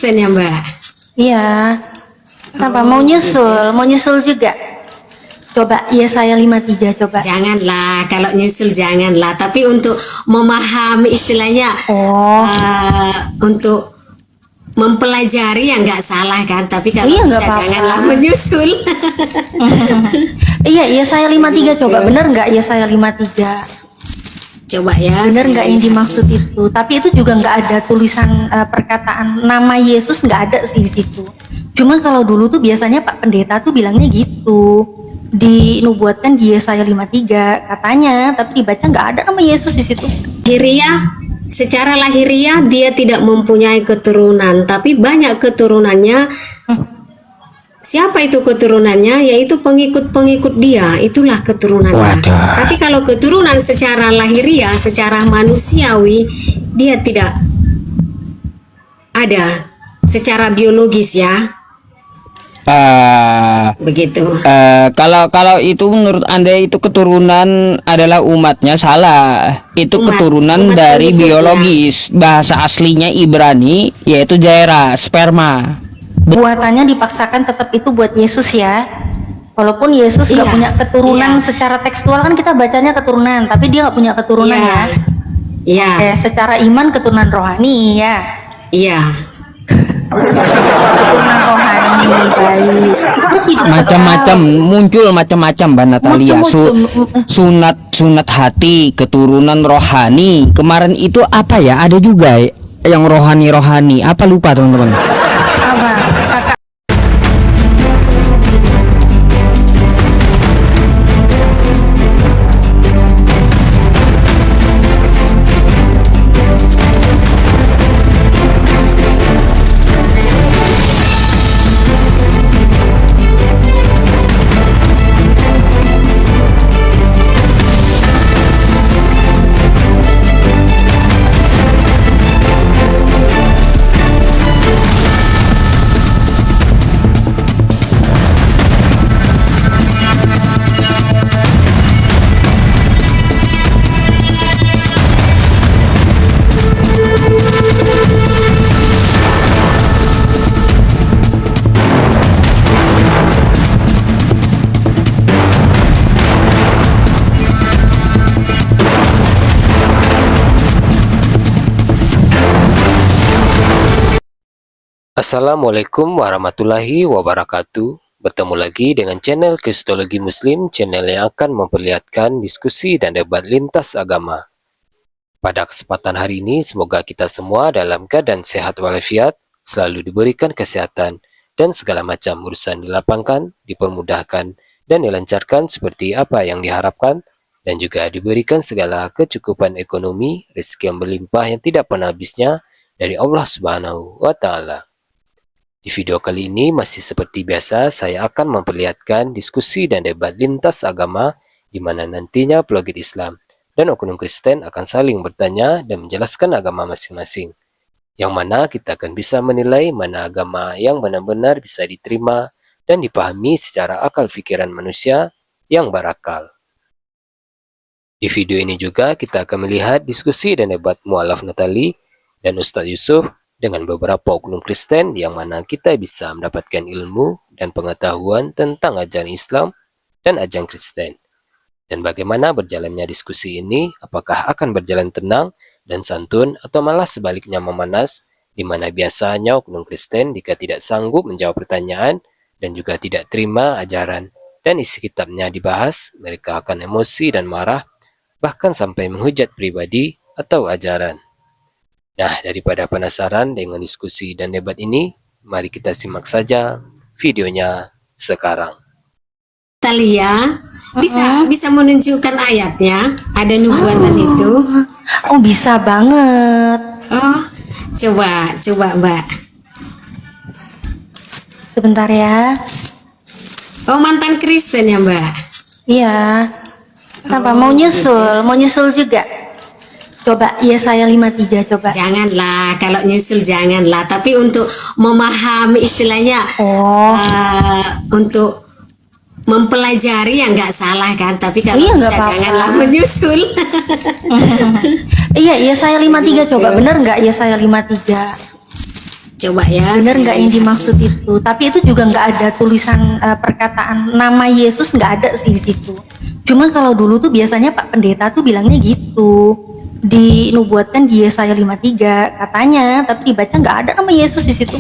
Kristen ya Mbak? Iya. Kenapa? Mau Gitu. nyusul juga. Coba Yesaya 53 coba. Janganlah, kalau nyusul janganlah. Tapi untuk memahami istilahnya, Oh, untuk mempelajari ya nggak salah kan. Tapi kalau iya bisa nggak apa-apa. janganlah menyusul. Iya, Yesaya 53 coba. Bener nggak Yesaya 53? Coba ya. Bener saya nggak yang lihat. dimaksud itu? Tapi itu juga nggak ada tulisan perkataan nama Yesus, nggak ada sih di situ. Cuma kalau dulu tuh biasanya Pak Pendeta tuh bilangnya gitu. Dinubuatkan di Yesaya 53 katanya, tapi dibaca nggak ada nama Yesus di situ. Lahiriah, secara lahiriah dia tidak mempunyai keturunan, tapi banyak keturunannya. Siapa itu keturunannya? Yaitu pengikut-pengikut dia, itulah keturunannya. Wadah. Tapi kalau keturunan secara lahiriah, secara manusiawi, dia tidak ada secara biologis ya, begitu. Kalau itu menurut Anda itu keturunan adalah umatnya, salah. Itu keturunan umat dari pengikutnya. biologis. Bahasa aslinya Ibrani yaitu zaira, sperma. Buatannya dipaksakan tetap itu buat Yesus ya. Walaupun Yesus nggak Iya, punya keturunan iya. secara tekstual kan kita bacanya keturunan, tapi dia nggak punya keturunan Iya. ya. Iya, Secara iman keturunan rohani ya. iya. Keturunan rohani baik. Terus hidup Macam-macam muncul macam-macam Mbak Natalia. Sunat hati, keturunan rohani. Kemarin itu apa ya? Ada juga yang rohani. Apa lupa teman-teman? apa? Kakak Assalamualaikum warahmatullahi wabarakatuh. Bertemu lagi dengan channel Kristologi Muslim, channel yang akan memperlihatkan diskusi dan debat lintas agama. Pada kesempatan hari ini, semoga kita semua dalam keadaan sehat walafiat, selalu diberikan kesehatan, dan segala macam urusan dilapangkan, dipermudahkan, dan dilancarkan seperti apa yang diharapkan, dan juga diberikan segala kecukupan ekonomi, rezeki yang berlimpah yang tidak pernah habisnya dari Allah Subhanahu wa Ta'ala. Di video kali ini masih seperti biasa, saya akan memperlihatkan diskusi dan debat lintas agama di mana nantinya peloget Islam dan oknum Kristen akan saling bertanya dan menjelaskan agama masing-masing. Yang mana kita akan bisa menilai mana agama yang benar-benar bisa diterima dan dipahami secara akal pikiran manusia yang berakal. Di video ini juga kita akan melihat diskusi dan debat mualaf Natali dan Ustadz Yusuf dengan beberapa oknum Kristen yang mana kita bisa mendapatkan ilmu dan pengetahuan tentang ajaran Islam dan ajaran Kristen. Dan bagaimana berjalannya diskusi ini, apakah akan berjalan tenang dan santun atau malah sebaliknya memanas, di mana biasanya oknum Kristen jika tidak sanggup menjawab pertanyaan dan juga tidak terima ajaran dan isi kitabnya dibahas, mereka akan emosi dan marah, bahkan sampai menghujat pribadi atau ajaran. Nah, daripada penasaran dengan diskusi dan debat ini, mari kita simak saja videonya sekarang. Talia bisa menunjukkan ayatnya, ada nubuatan itu. oh bisa banget. Oh, coba Mbak. Sebentar ya. Oh, mantan Kristen ya Mbak? Iya. Kenapa? Mau nyusul juga. Coba Yesaya 53 coba. Janganlah, kalau nyusul janganlah. Tapi untuk memahami istilahnya, untuk mempelajari ya nggak salah kan. Tapi kalau Iya, bisa nggak apa-apa. janganlah menyusul. Iya, Yesaya 53 coba. Bener nggak Yesaya 53? Coba ya. Bener saya nggak yang lihat. dimaksud itu? Tapi itu juga nggak ada tulisan perkataan nama Yesus, nggak ada sih di situ. Cuma kalau dulu tuh biasanya Pak Pendeta tuh bilangnya gitu. Dinubuatkan di Yesaya 53 katanya, tapi dibaca nggak ada nama Yesus di situ.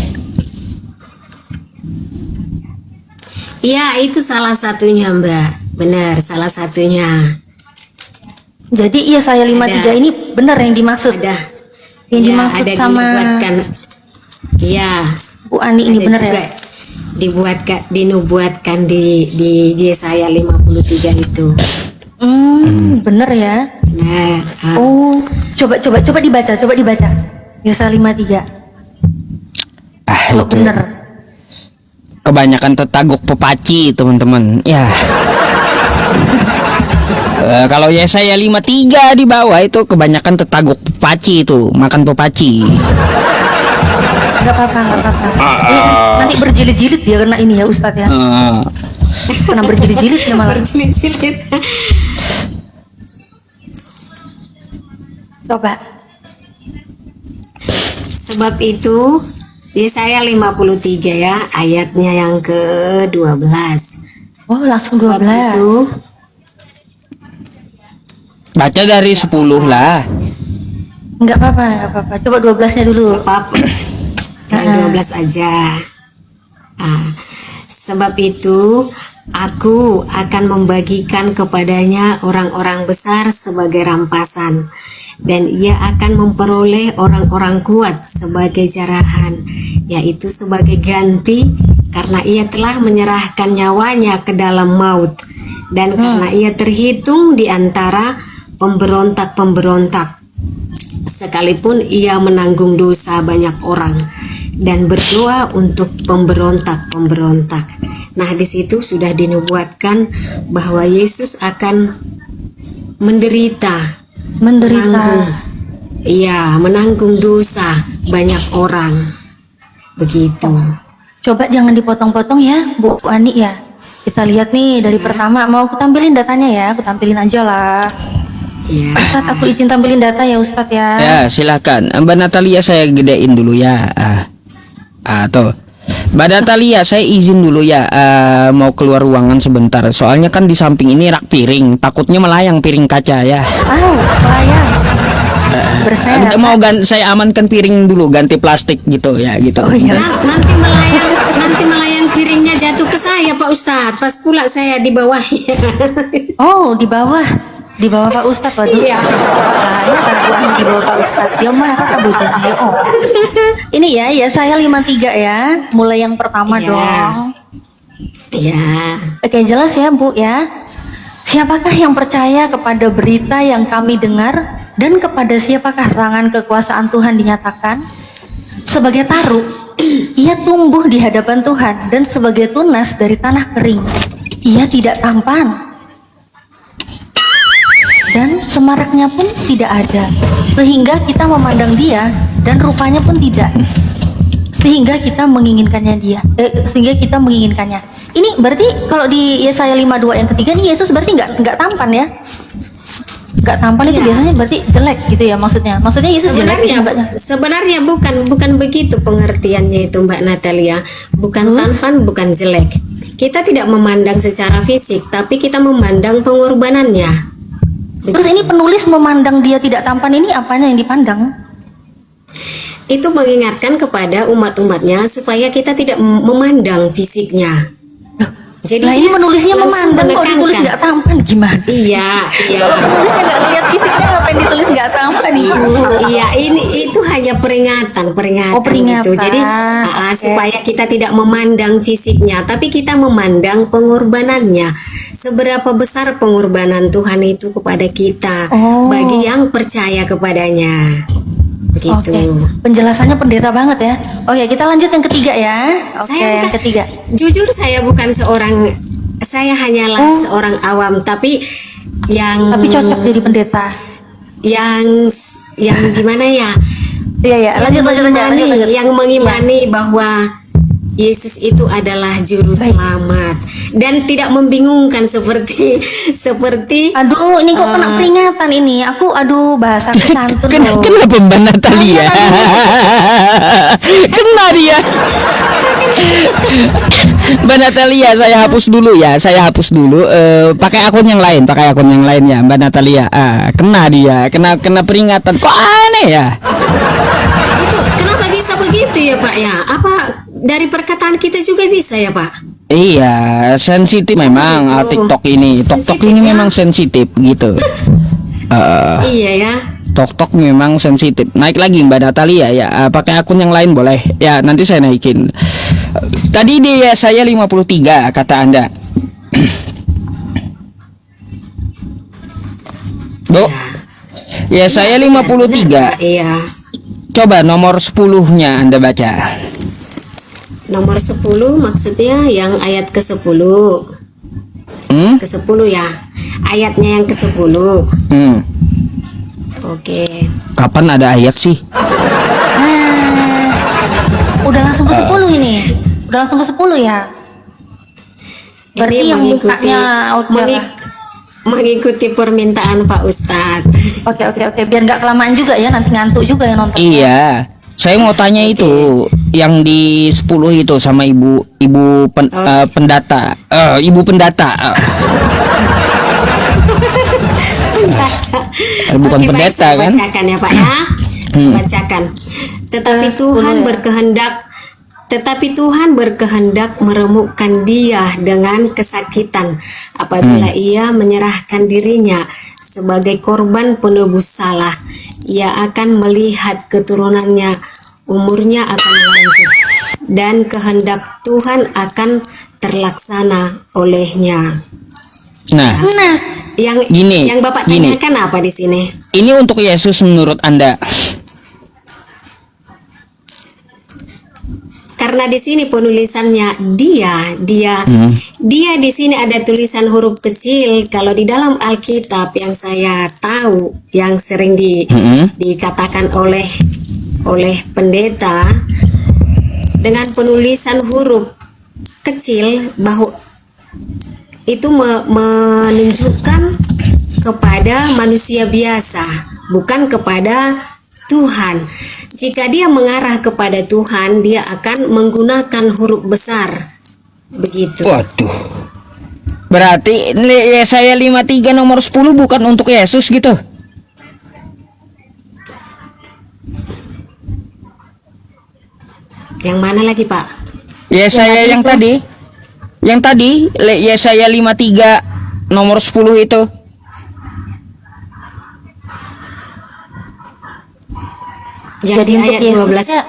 Iya, itu salah satunya, Mbak. Benar, salah satunya. Jadi Yesaya 53 ini bener yang dimaksud. Ada. Yang Ya, dimaksud ada sama dinubuatkan. Iya. Bu Ani ini Ada bener juga ya? dinubuatkan di Yesaya 53 itu. Bener ya. Nah, Oh, coba dibaca, Yesaya 53. Kalau Itu bener. kebanyakan tetaguk pepaci teman-teman ya. Kalau Yesaya 53 di bawah itu kebanyakan tetaguk pepaci, itu makan pepaci. Nggak apa-apa. Nanti berjilid-jilid dia kena ini ya Ustadz ya. Kena berjilid-jilid ya malah. berjilid-jilid. Coba. Sebab itu Yesaya 53 ya, ayatnya yang ke-12. Oh, langsung Sebab 12. itu Baca dari 10 lah. Nggak apa-apa. Coba 12-nya dulu. apa-apa. Yang 12 aja. Sebab itu aku akan membagikan kepadanya orang-orang besar sebagai rampasan, dan ia akan memperoleh orang-orang kuat sebagai jarahan, yaitu sebagai ganti, karena ia telah menyerahkan nyawanya ke dalam maut, dan karena ia terhitung di antara pemberontak-pemberontak, sekalipun ia menanggung dosa banyak orang dan berdoa untuk pemberontak-pemberontak. Nah, di situ sudah dinubuatkan bahwa Yesus akan menderita. Menanggung dosa banyak orang. Begitu. Coba jangan dipotong-potong ya Bu Ani ya. Kita lihat nih dari pertama. Mau aku tampilin datanya ya? Aku tampilin aja lah. Ya. Ustadz, aku izin tampilin data ya Ustadz ya. Ya, silakan. Mbak Natalia saya gedein dulu ya. Tuh. Mbak Natalia, saya izin dulu ya, mau keluar ruangan sebentar. Soalnya kan di samping ini rak piring, takutnya melayang piring kaca ya. Melayang. Berseret. Saya amankan piring dulu, ganti plastik gitu ya, gitu. Oh iya. Nanti melayang piringnya jatuh ke saya Pak Ustadz. Pas pula saya di bawahnya. Oh, di bawah Pak Ustadz. Waduh. Iya. Bahaya kan Bu Ani di bawah Pak Ustadz. Dia marah kabutnya. Oh. Ini ya saya 53 ya. Mulai yang pertama Iya. dong. Ya. Oke, jelas ya Bu ya. Siapakah yang percaya kepada berita yang kami dengar, dan kepada siapakah tangan kekuasaan Tuhan dinyatakan? Sebagai taruh, ia tumbuh di hadapan Tuhan, dan sebagai tunas dari tanah kering, ia tidak tampan, dan semaraknya pun tidak ada, sehingga kita memandang dia, dan rupanya pun tidak, sehingga kita menginginkannya Ini berarti kalau di Yesaya 52 yang ketiga nih, Yesus berarti nggak tampan ya? Nggak tampan itu Iya. biasanya berarti jelek gitu ya maksudnya? Maksudnya Yesus jelek gitu enggaknya? Sebenarnya bukan begitu pengertiannya itu Mbak Natalia. Bukan tampan, bukan jelek. Kita tidak memandang secara fisik, tapi kita memandang pengorbanannya. Terus ini penulis memandang dia tidak tampan, ini apanya yang dipandang? Itu mengingatkan kepada umat-umatnya supaya kita tidak memandang fisiknya. Jadi Lah ini menulisnya langsung memandang, kok ditulis menekankan. nggak tampan gimana? Iya. Kalau penulisnya nggak ngeliat fisiknya, ngapain ditulis nggak tampan nih? Iya, itu hanya peringatan Oh, peringatan. itu. Jadi Oke. supaya kita tidak memandang fisiknya, tapi kita memandang pengorbanannya. Seberapa besar pengorbanan Tuhan itu kepada kita, Oh. bagi yang percaya kepadanya. Begitu. Oke, penjelasannya pendeta banget ya. Oke, kita lanjut yang ketiga ya. Oke, Saya yang ketiga. Jujur saya bukan saya hanyalah seorang awam, tapi Tapi cocok jadi pendeta. yang gimana ya? Iya ya, lanjut aja. Yang mengimani bahwa Yesus itu adalah juru selamat dan tidak membingungkan seperti Aduh, ini kok kena peringatan ini. Aduh, bahasa santun loh. Kenapa Mbak Natalia? Kena dia. Mbak Natalia, saya hapus dulu ya. Saya hapus dulu. Pakai akun yang lain, ya, Mbak Natalia. Kena dia, kena peringatan. Kok aneh ya? itu kenapa bisa begitu ya Pak ya? Apa dari perkataan kita juga bisa ya Pak? Iya, sensitif memang Gitu. TikTok ini. TikTok Sensitif ini ya? memang sensitif gitu. Iya ya. TikTok memang sensitif. Naik lagi Mbak Natalia ya. Pakai akun yang lain boleh. Ya, nanti saya naikin. Tadi dia saya 53 kata Anda. Bu. Ya, saya 53. Iya. Coba nomor 10-nya Anda baca. Nomor 10 maksudnya yang ayat ke-10. Hmm? Ke-10 ya. Ayatnya yang ke-10. Hmm. Oke. Kapan ada ayat sih? Udah langsung ke 10 ini. Udah langsung ke 10 ya. Berarti Ini yang mengikuti mukanya oke lah. mengikuti permintaan Pak Ustadz. Oke, biar nggak kelamaan juga ya, nanti ngantuk juga ya nonton. Iya. Saya mau tanya itu yang di 10 itu sama pendata. Ibu pendata. Bukan Oke, baik, pendeta saya kan? bacakan ya Pak ya. Saya bacakan. Tetapi Tuhan berkehendak meremukkan dia dengan kesakitan apabila ia menyerahkan dirinya sebagai korban penebus salah. Ia akan melihat keturunannya, umurnya akan lanjut, dan kehendak Tuhan akan terlaksana olehnya. Nah, Yang Gini, yang Bapak gini. tanyakan apa di sini? ini untuk Yesus menurut Anda. Karena di sini penulisannya dia di sini ada tulisan huruf kecil. Kalau di dalam Alkitab yang saya tahu, yang sering dikatakan oleh pendeta dengan penulisan huruf kecil, bahwa itu menunjukkan kepada manusia biasa, bukan kepada Tuhan. Jika dia mengarah kepada Tuhan, dia akan menggunakan huruf besar. Begitu. Waduh. Berarti Yesaya 53 nomor 10 bukan untuk Yesus gitu. Yang mana lagi, Pak? Yesaya yang tadi. Yang tadi Yesaya 53 nomor 10 itu. Yang Jadi di untuk ayat 12. Yesusnya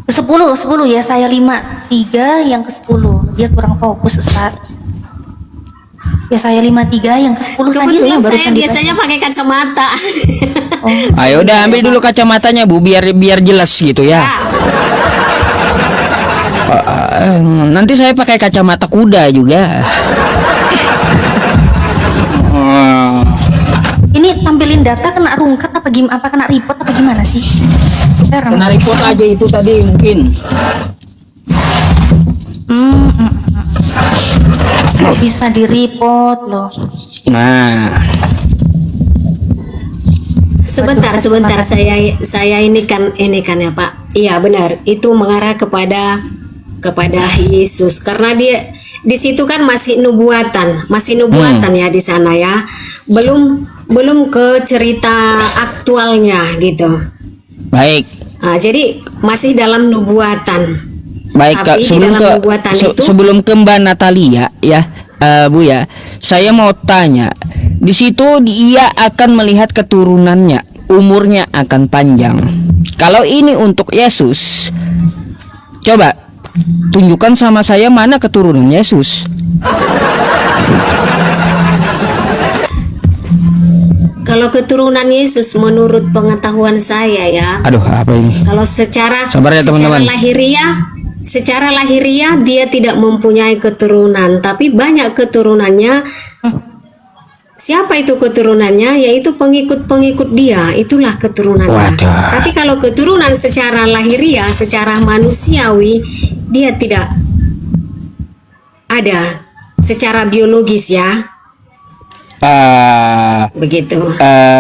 ke-10 ya, saya 53 yang ke-10. Dia kurang fokus, Ustaz. Ya saya 53 yang ke-10 tadi Kebetulan yang saya barusan biasanya pakai kacamata. Ayo udah ambil dulu kacamatanya Bu, biar jelas gitu ya. Nanti saya pakai kacamata kuda juga. Ini tampilin data kena rungkat apa gimana, apa kena report apa gimana sih? Heran. Kena report aja itu tadi mungkin. Kok bisa di report loh? Nah, Sebentar, saya ini kan ya Pak. Iya benar, itu mengarah kepada Yesus karena dia di situ kan masih nubuatan ya di sana ya. Belum ke cerita aktualnya gitu. baik. Nah, jadi masih dalam nubuatan. Baik, Kak, Tapi di dalam nubuatan itu sebelum ke Mbak Natalia ya, Bu ya, saya mau tanya. Di situ dia akan melihat keturunannya, umurnya akan panjang. Kalau ini untuk Yesus, coba tunjukkan sama saya mana keturunan Yesus. kalau keturunan Yesus menurut pengetahuan saya ya, Aduh, apa ini? kalau secara Sabar ya, teman-teman. secara lahiriah dia tidak mempunyai keturunan, tapi banyak keturunannya. Siapa itu keturunannya? Yaitu pengikut-pengikut dia, itulah keturunannya. Waduh. Tapi kalau keturunan secara lahiriah, secara manusiawi, dia tidak ada secara biologis ya, begitu.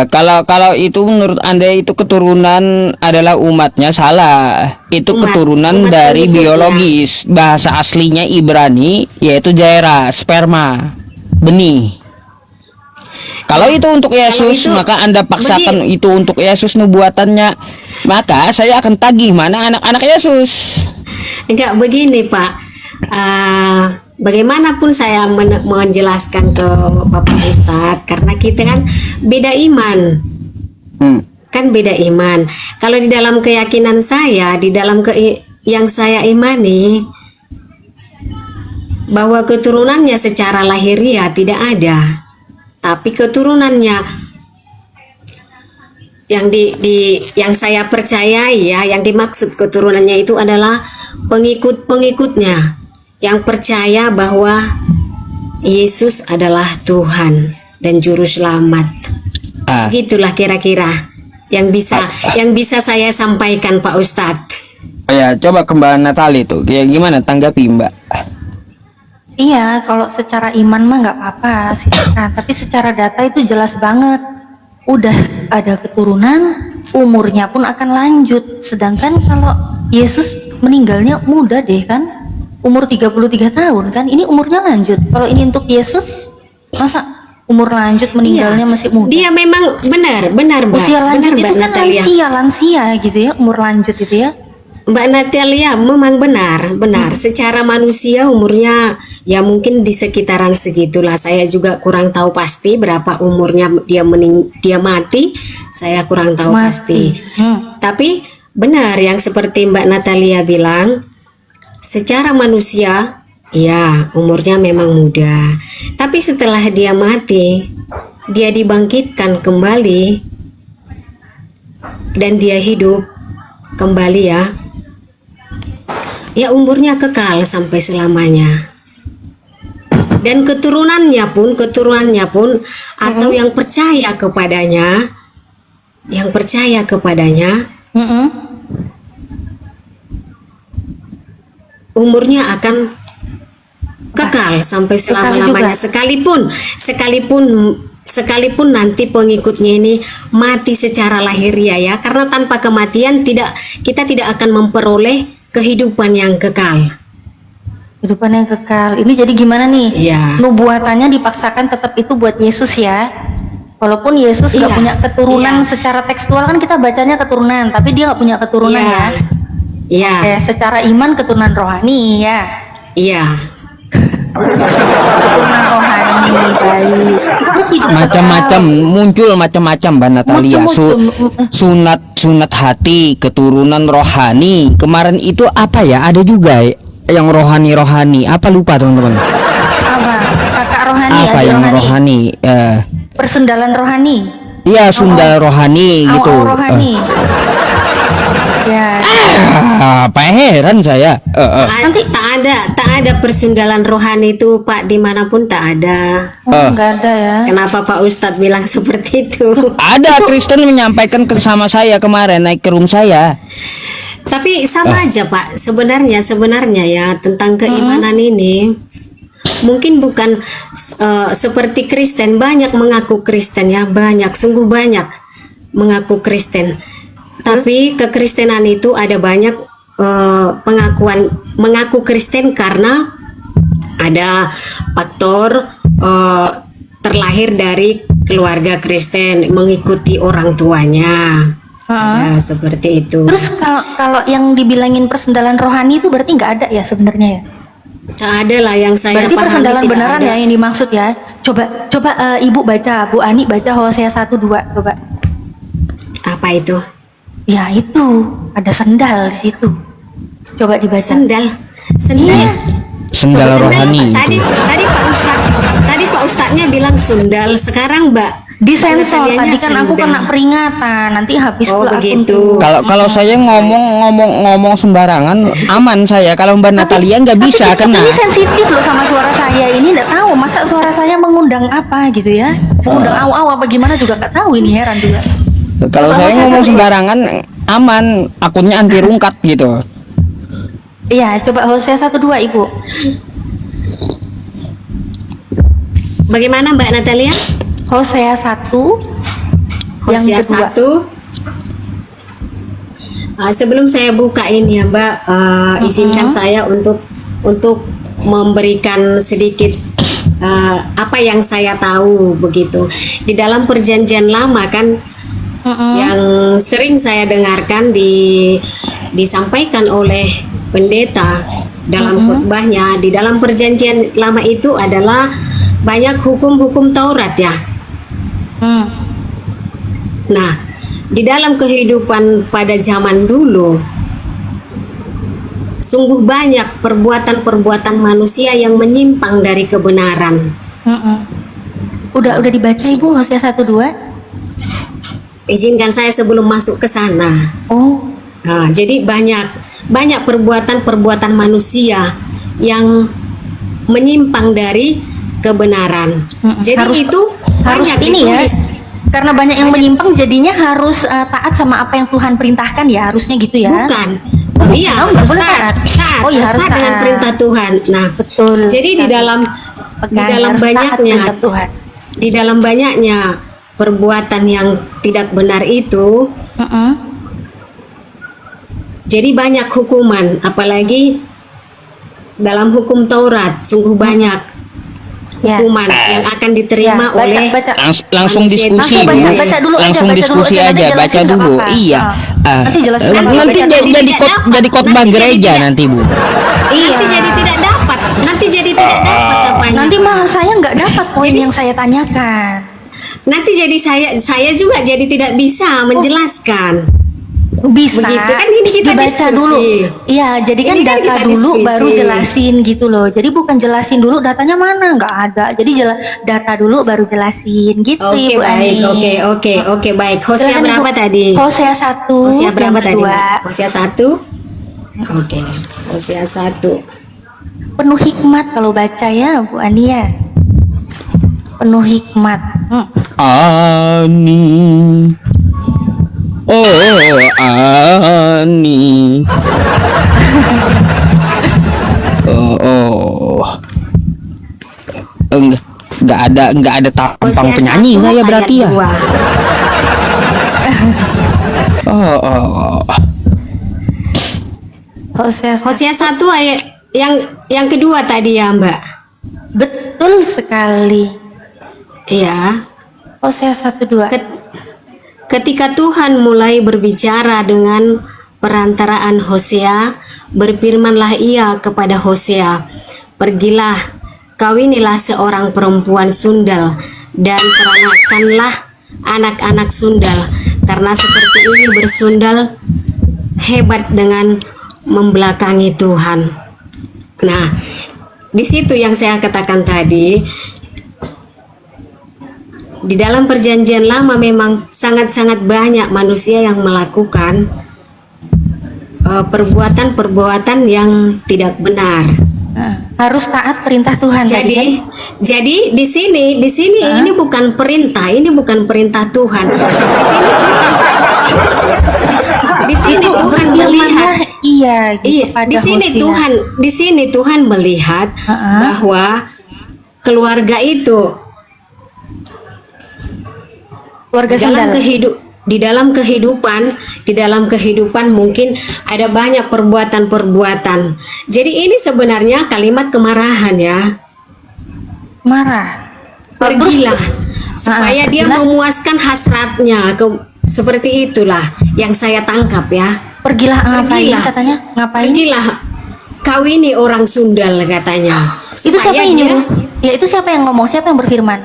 Kalau itu menurut Anda itu keturunan adalah umatnya, salah. Itu keturunan umat dari pengikutnya. biologis. Bahasa aslinya Ibrani yaitu zaira, sperma, benih. Kalau itu untuk Yesus, itu maka Anda paksakan itu untuk Yesus nubuatannya, maka saya akan tagih mana anak-anak Yesus. Enggak begini Pak. Bagaimanapun saya menjelaskan ke Bapak Ustadz, karena kita kan beda iman. Kan beda iman. Kalau di dalam keyakinan saya, di dalam yang saya imani, bahwa keturunannya secara lahiriah tidak ada, tapi keturunannya yang saya percayai ya, yang dimaksud keturunannya itu adalah pengikut-pengikutnya yang percaya bahwa Yesus adalah Tuhan dan juru selamat. Gitulah kira-kira yang bisa saya sampaikan Pak Ustadz. Ya, coba ke Mbak Natali tuh, kayak gimana tanggapi Mbak? Iya, kalau secara iman mah nggak apa-apa sih. Nah, tapi secara data itu jelas banget. Udah ada keturunan, umurnya pun akan lanjut. Sedangkan kalau Yesus meninggalnya muda deh kan? Umur 33 tahun kan? Ini umurnya lanjut. Kalau ini untuk Yesus, masa umur lanjut meninggalnya masih muda? Dia memang benar Mbak. Usia lanjut Benar, itu Mbak kan Natalia. lansia gitu ya, umur lanjut itu ya. Mbak Natalia memang benar. Secara manusia umurnya ya mungkin di sekitaran segitulah. Saya juga kurang tahu pasti berapa umurnya dia mati. Saya kurang tahu pasti. Tapi benar yang seperti Mbak Natalia bilang, secara manusia ya umurnya memang muda. Tapi setelah dia mati, dia dibangkitkan kembali dan dia hidup kembali ya. Ya umurnya kekal sampai selamanya. Dan keturunannya pun atau yang percaya kepadanya, umurnya akan kekal sampai selama-lamanya. Sekalipun nanti pengikutnya ini mati secara lahiriah ya, karena tanpa kematian kita tidak akan memperoleh kehidupan yang kekal. Kehidupan yang kekal. Ini jadi gimana nih? Iya. Nubuatannya dipaksakan tetap itu buat Yesus ya. Walaupun Yesus nggak Iya. punya keturunan Iya. secara tekstual kan kita bacanya keturunan, tapi dia nggak punya keturunan ya. Iya. Oke, secara iman keturunan rohani ya. Iya. Keturunan rohani baik. Terus hidup Macam-macam muncul macam-macam Mbak Natalia. Sunat hati, keturunan rohani. Kemarin itu apa ya? Ada juga yang rohani. Apa lupa teman-teman? apa? Kakak rohani Apa adik yang rohani? Persendalan rohani. Iya, sundal rohani gitu. Rohani. Ya. Apa heran saya. Nanti tak ada persundalan rohani itu Pak, dimanapun tak ada. Nggak ada ya. Kenapa Pak Ustadz bilang seperti itu? Ada Kristen menyampaikan sama saya kemarin naik ke room saya. Tapi sama aja Pak, sebenarnya ya tentang keimanan ini mungkin bukan seperti Kristen, banyak mengaku Kristen ya, sungguh banyak mengaku Kristen. Tapi kekristenan itu ada banyak pengakuan mengaku Kristen karena ada faktor terlahir dari keluarga Kristen, mengikuti orang tuanya. Ya, seperti itu. Terus kalau yang dibilangin persendalan rohani itu berarti nggak ada ya sebenarnya ya? Tak ada lah yang saya Berarti pahami, persendalan tidak beneran ada. ya yang dimaksud ya? Coba Ibu baca, Bu Ani baca Hosea 1:2 coba. Apa itu? Ya itu ada sendal di situ. Coba dibaca. Sendal. Iya. Sendal rohani Tadi itu. tadi Pak Ustadznya bilang sundal. Sekarang Mbak Disensor Natalianya tadi kan aku sendal. kena peringatan. Nanti habis Oh, pula begitu. Kalau saya ngomong sembarangan aman saya. Kalau Mbak Natalia nggak bisa kena. Ini sensitif loh sama suara saya ini, nggak tahu masa suara saya mengundang apa gitu ya? Mengundang au-au apa gimana juga nggak tahu, ini heran juga. Kalau saya ngomong sembarangan aman, akunnya anti rungkat gitu. Iya, coba Hosea 1:2 Ibu. Bagaimana Mbak Natalia? Hosea 1 yang Hosea kedua. 1. Sebelum saya buka ini ya Mbak, izinkan saya untuk memberikan sedikit apa yang saya tahu begitu. Di dalam Perjanjian Lama kan yang sering saya dengarkan disampaikan oleh pendeta dalam khotbahnya, di dalam Perjanjian Lama itu adalah banyak hukum-hukum Taurat ya. Nah, di dalam kehidupan pada zaman dulu, sungguh banyak perbuatan-perbuatan manusia yang menyimpang dari kebenaran. Udah dibaca Ibu Hosea 1:2? Izinkan saya sebelum masuk ke sana. Oh, Nah, jadi banyak perbuatan-perbuatan manusia yang menyimpang dari kebenaran. Jadi Harus- itu harus banyak ini ya. ditulis. Karena banyak yang menyimpang jadinya harus taat sama apa yang Tuhan perintahkan ya, harusnya gitu ya. Bukan. Iya, Oh, nggak harus boleh taat. taat. Oh, iya, harus taat dengan taat. perintah Tuhan. Nah, Betul. jadi di dalam Harus taat banyaknya perintah Tuhan. di dalam banyaknya perbuatan yang tidak benar itu, jadi banyak hukuman, apalagi dalam hukum Taurat sungguh banyak Ya. hukuman yang akan diterima Ya, oleh Langsung manusia itu diskusi, Langsung Bu. baca dulu aja, Langsung baca dulu diskusi aja, nanti aja, baca jelasin, nggak dulu. apa-apa. Iya. Nanti jelasin, nggak apa-apa, Nanti baca jadi dulu. Tidak dapat. jadi khotbah Nanti jadi gereja tidak. nanti, Bu. Iya. nanti jadi tidak dapat apanya. Nanti malah saya nggak dapat poin yang saya tanyakan. Nanti jadi saya juga jadi tidak bisa menjelaskan. Bisa. Begitu kan, ini kita dibaca diskusi. dulu. Iya, jadi kan Ini kan data kita dulu diskusi. baru jelasin gitu loh. Jadi bukan jelasin dulu datanya mana, nggak ada. Jadi data dulu baru jelasin gitu Oke, Ibu baik. Ani. Oke, baik. Hosea Silakan, berapa Ibu. tadi? Hosea 1 Hosea berapa yang tadi? kedua. Mbak? Hosea 1. Oke. Hosea 1. Penuh hikmat kalau baca ya Bu Ani ya. Penuh hikmat. Ani. Oh, Ani. Oh. Enggak ada tampang Hosea penyanyi 1 saya ayat berarti ya. 2. Oh. Hosea 1 ayat yang kedua tadi ya, Mbak. betul sekali. Iya. Hosea 1:2. Ketika Tuhan mulai berbicara dengan perantaraan Hosea, berfirmanlah ia kepada Hosea, "Pergilah, kawinilah seorang perempuan sundal dan peranakanlah anak-anak sundal, karena seperti ini bersundal hebat dengan membelakangi Tuhan." Nah, di situ yang saya katakan tadi, di dalam Perjanjian Lama memang sangat-sangat banyak manusia yang melakukan perbuatan-perbuatan yang tidak benar. Harus taat perintah Tuhan tadi kan? Jadi di sini ini bukan perintah, ini bukan perintah Tuhan. Di sini Itu Tuhan firman-Nya, melihat. iya gitu Iya, pada di sini Hosea. Tuhan melihat bahwa keluarga itu Keluarga di dalam sandal. di dalam kehidupan mungkin ada banyak perbuatan-perbuatan. Jadi ini sebenarnya kalimat kemarahan ya. Marah. Pergilah supaya dia pergilah. memuaskan hasratnya. Seperti itulah yang saya tangkap ya. Pergilah ngapain Pergilah. katanya? Ngapain? Pergilah kawini orang sundal katanya. Itu siapa Supaya yang dia- nyuruh? Ya itu siapa yang ngomong? Siapa yang berfirman?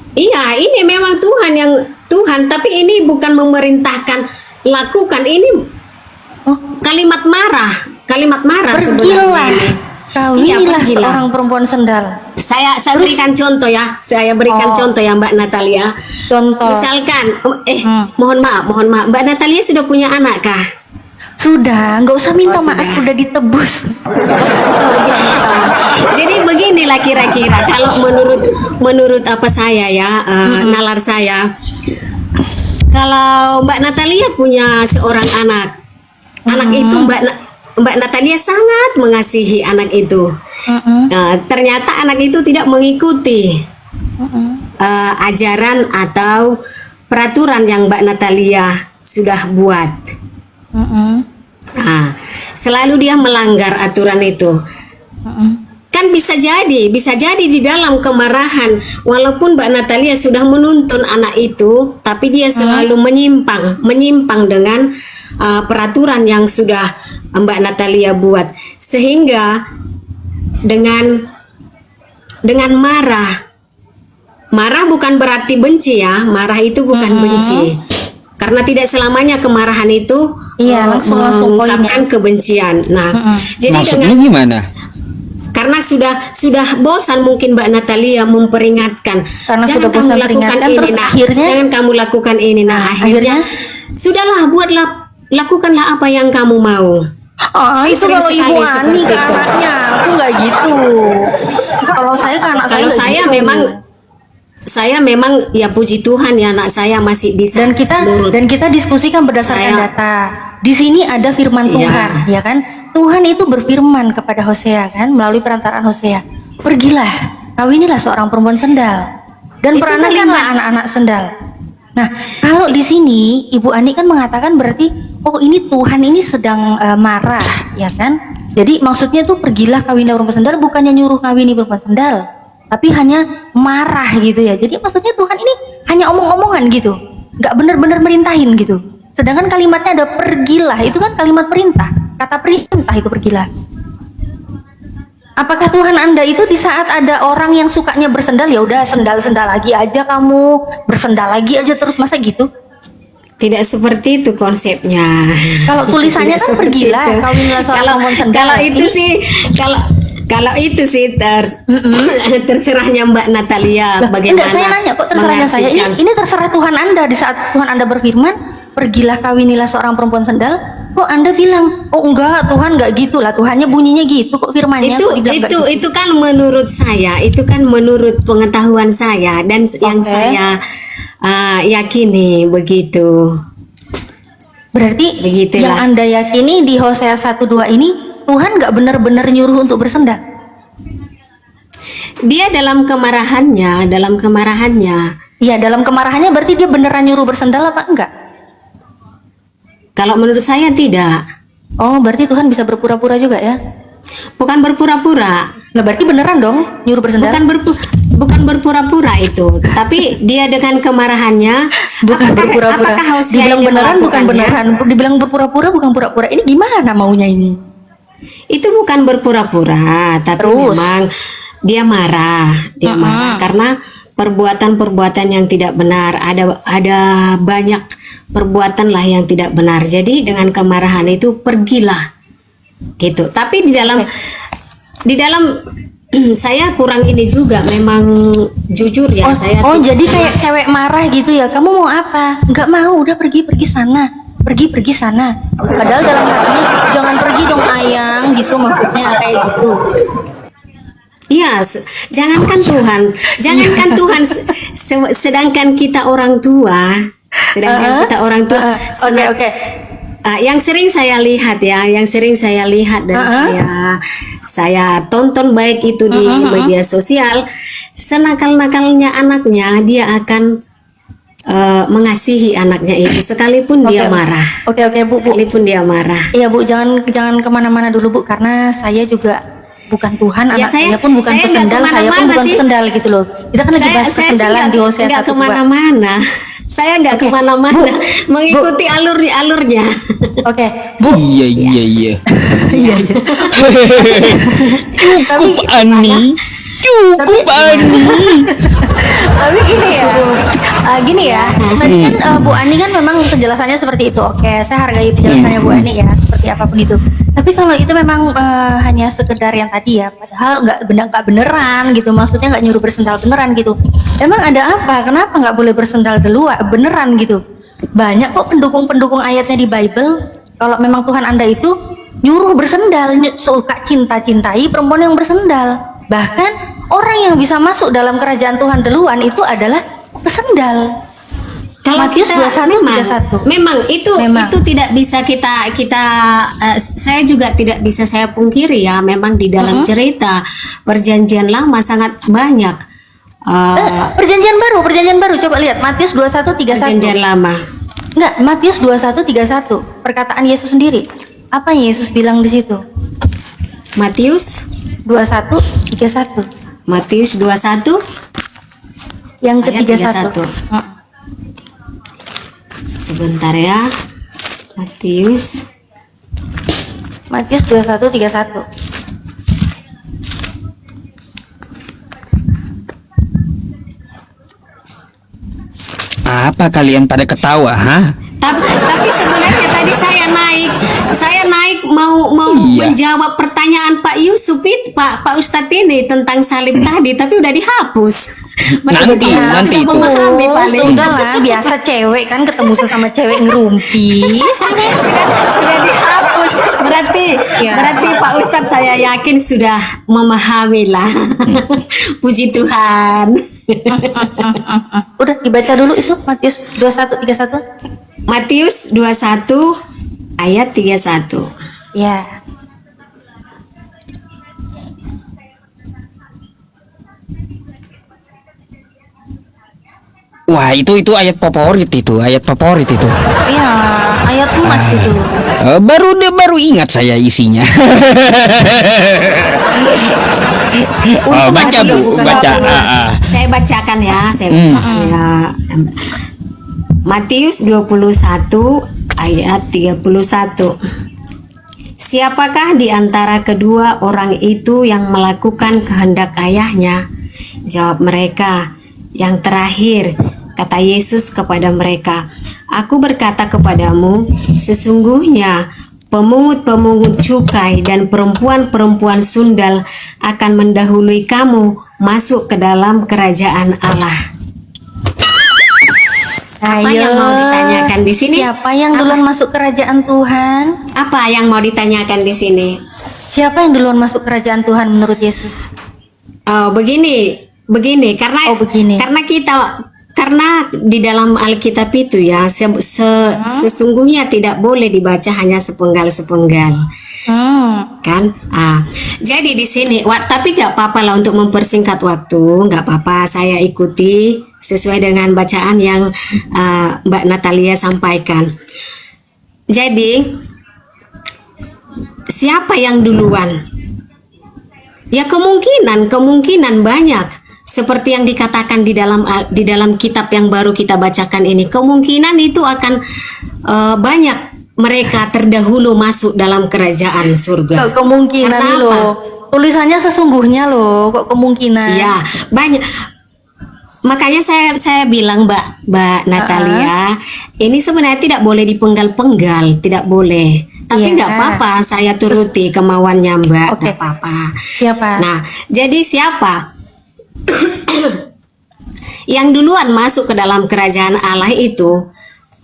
Iya, ini memang Tuhan, tapi ini bukan memerintahkan lakukan, ini Oh, kalimat marah pergilah. sebenarnya ini. Kawinilah pergilah. seorang perempuan sendal. Saya berikan contoh ya, contoh ya Mbak Natalia. Contoh. Misalkan, mohon maaf, Mbak Natalia sudah punya anak kah? Sudah, nggak usah minta Oh, maaf, sudah. udah ditebus. Jadi beginilah kira-kira kalau menurut apa saya ya, nalar saya, kalau Mbak Natalia punya seorang anak itu Mbak Natalia sangat mengasihi anak itu. Ternyata anak itu tidak mengikuti ajaran atau peraturan yang Mbak Natalia sudah buat. Nah, selalu dia melanggar aturan itu. Kan bisa jadi di dalam kemarahan, walaupun Mbak Natalia sudah menuntun anak itu, tapi dia selalu menyimpang dengan peraturan yang sudah Mbak Natalia buat, sehingga dengan marah bukan berarti benci ya, marah itu bukan benci, karena tidak selamanya kemarahan itu langsung mengungkapkan kebencian. Nah, jadi Maksudnya gimana? karena sudah bosan mungkin Mbak Natalia memperingatkan, Karena jangan sudah kamu bosan lakukan peringatkan, ini, terus nah, akhirnya- jangan kamu lakukan ini, nah, akhirnya sudahlah, lakukanlah apa yang kamu mau. Itu Sering kalau Ibu sekali Ani seperti ke itu. anaknya, aku nggak gitu. Kalau saya ke anak Kalau nggak saya gitu. memang ya puji Tuhan ya, anak saya masih bisa nurut. dan kita diskusikan berdasarkan Saya- data. Di sini ada firman Iya. Tuhan, ya kan? Tuhan itu berfirman kepada Hosea kan, melalui perantaraan Hosea. Pergilah, kawinilah seorang perempuan sendal dan Itu peranakanlah anak-anak sendal. Nah, kalau di sini Ibu Ani kan mengatakan berarti, oh ini Tuhan ini sedang marah, ya kan? Jadi maksudnya tuh pergilah kawinilah perempuan sendal, bukannya nyuruh kawini perempuan sendal, tapi hanya marah gitu ya. Jadi maksudnya Tuhan ini hanya omong-omongan gitu, nggak benar-benar merintahin gitu. Sedangkan kalimatnya ada pergilah, itu kan kalimat perintah, kata perintah itu pergilah. Apakah Tuhan Anda itu di saat ada orang yang sukanya bersendal, ya udah sendal-sendal lagi aja kamu, bersendal lagi aja terus, masa gitu? Tidak seperti itu konsepnya. Kalau tulisannya Tidak kan seperti pergilah, itu. kawinilah seorang perempuan sendal. Kalau itu Ini- sih kalau itu sih terserahnya Mbak Natalia bagaimana. Enggak, saya nanya kok terserahnya saya. mengartikan. Ini terserah Tuhan Anda di saat Tuhan Anda berfirman, pergilah kawinilah seorang perempuan sendal. Kok Anda bilang, oh enggak, Tuhan enggak gitu lah. Tuhannya bunyinya gitu kok firmannya. Kok dibilang enggak gitu? itu kan menurut saya, itu kan menurut pengetahuan saya dan yang Oke. saya yakini begitu. Berarti Begitulah. yang Anda yakini di Hosea 1:2 ini Tuhan nggak benar-benar nyuruh untuk bersendal. Dia dalam kemarahannya. Iya, dalam kemarahannya berarti dia beneran nyuruh bersendal apa enggak? Kalau menurut saya tidak. Oh, berarti Tuhan bisa berpura-pura juga ya? Bukan berpura-pura. Nah, berarti beneran dong nyuruh bersendal? Bukan berpura-pura itu, tapi dia dengan kemarahannya. Bukan berpura-pura. Apakah Hosea Dibilang ini beneran bukan melakukannya? beneran. Dibilang berpura-pura bukan pura-pura. Ini gimana maunya ini? Itu bukan berpura-pura, tapi Terus? memang dia marah. Dia marah karena perbuatan-perbuatan yang tidak benar. Ada banyak perbuatan lah yang tidak benar. Jadi dengan kemarahan itu pergilah, gitu. Tapi di dalam saya kurang ini juga, memang jujur ya, saya Jadi kayak cewek marah gitu ya. Kamu mau apa? Enggak mau, udah pergi sana. Pergi sana. Padahal dalam hatinya jangan pergi dong ayang gitu, maksudnya kayak gitu. Iya, jangankan Tuhan, sedangkan kita orang tua, Oke. yang sering saya lihat dan saya tonton baik itu di media sosial, senakal-nakalnya anaknya dia akan mengasihi anaknya itu sekalipun dia marah. Oke, Bu. Sekalipun dia marah. Iya, Bu, jangan kemana-mana dulu, Bu, karena saya juga bukan Tuhan, Ya, anak saya pun bukan saya nggak pesendal, saya pun kemana-mana bukan sih. pesendal gitu loh. Kita kan lagi bahas Saya sih persendalan di Hosea nggak 1:2. kemana-mana. Saya nggak Oke, kemana-mana, Bu, mengikuti alurnya. Oke, Iya. iya. Cukup Ani. Cukup Ani. Tapi gini ya, tadi kan Bu Ani kan memang penjelasannya seperti itu. Oke, saya hargai penjelasannya Bu Ani ya, seperti apapun itu. Tapi kalau itu memang hanya sekedar yang tadi ya, padahal nggak beneran gitu, maksudnya nggak nyuruh bersendal beneran gitu. Emang ada apa? Kenapa nggak boleh bersendal duluan beneran gitu? Banyak kok pendukung-pendukung ayatnya di Bible. Kalau memang Tuhan Anda itu nyuruh bersendal, suka cinta-cintai perempuan yang bersendal. Bahkan orang yang bisa masuk dalam kerajaan Tuhan duluan itu adalah pesendal. Kalau Matius kita 21, memang, 31. memang itu Memang. itu tidak bisa kita saya juga tidak bisa saya pungkiri ya, memang di dalam cerita Perjanjian Lama sangat banyak Perjanjian baru coba lihat Matius 21 Perjanjian 31. Lama. Enggak, Matius 21 31. Perkataan Yesus sendiri. Apa yang Yesus bilang di situ? Matius 21 31. Matius 21 Yang Ayat ketiga 31. satu. sebentar ya. Matius Matius 21 31. Apa kalian pada ketawa, ha? tapi sebenarnya tadi saya naik mau Iya. menjawab pertanyaan Pak Yusuf itu Pak Ustadz ini tentang salib tadi, tapi udah dihapus. Nanti Sudah itu. memahami paling. Sudah lah, biasa cewek kan ketemu sesama cewek ngerumpi. sudah dihapus. Berarti Ya. berarti Pak Ustadz saya yakin sudah memahami lah. Puji Tuhan. Udah dibaca dulu itu Matius 21 31. Matius 21 ayat 31. Ya. Wah, itu ayat favorit itu, ayat favorit itu. Iya, ayat emas itu. Baru ingat saya isinya. Untung baca Matius Bu, 20. baca. Saya bacakan ya, saya bacakan ya. Matius 21 ayat 31. Siapakah di antara kedua orang itu yang melakukan kehendak ayahnya? Jawab mereka, yang terakhir. Kata Yesus kepada mereka, Aku berkata kepadamu, sesungguhnya pemungut-pemungut cukai dan perempuan-perempuan sundal akan mendahului kamu masuk ke dalam kerajaan Allah. Apa yang mau ditanyakan di sini? Siapa yang duluan masuk kerajaan Tuhan? Apa yang mau ditanyakan di sini? Siapa yang duluan masuk kerajaan Tuhan menurut Yesus? Begini, karena Begini. karena di dalam Alkitab itu ya sesungguhnya tidak boleh dibaca hanya sepenggal-sepenggal. Kan? Jadi di sini, tapi nggak apa-apa lah untuk mempersingkat waktu, nggak apa-apa. Saya ikuti sesuai dengan bacaan yang Mbak Natalia sampaikan. Jadi siapa yang duluan? Ya kemungkinan banyak. Seperti yang dikatakan di dalam kitab yang baru kita bacakan ini, kemungkinan itu akan banyak mereka terdahulu masuk dalam kerajaan surga. Kok kemungkinan Karena nih apa? loh. Tulisannya sesungguhnya loh, kok kemungkinan? Iya, banyak. Makanya saya bilang Mbak Natalia, ini sebenarnya tidak boleh dipenggal-penggal, tidak boleh. Tapi Iya. nggak apa-apa, saya turuti kemauannya Mbak, Oke. nggak apa-apa. Siapa? Nah, jadi siapa yang duluan masuk ke dalam kerajaan Allah itu?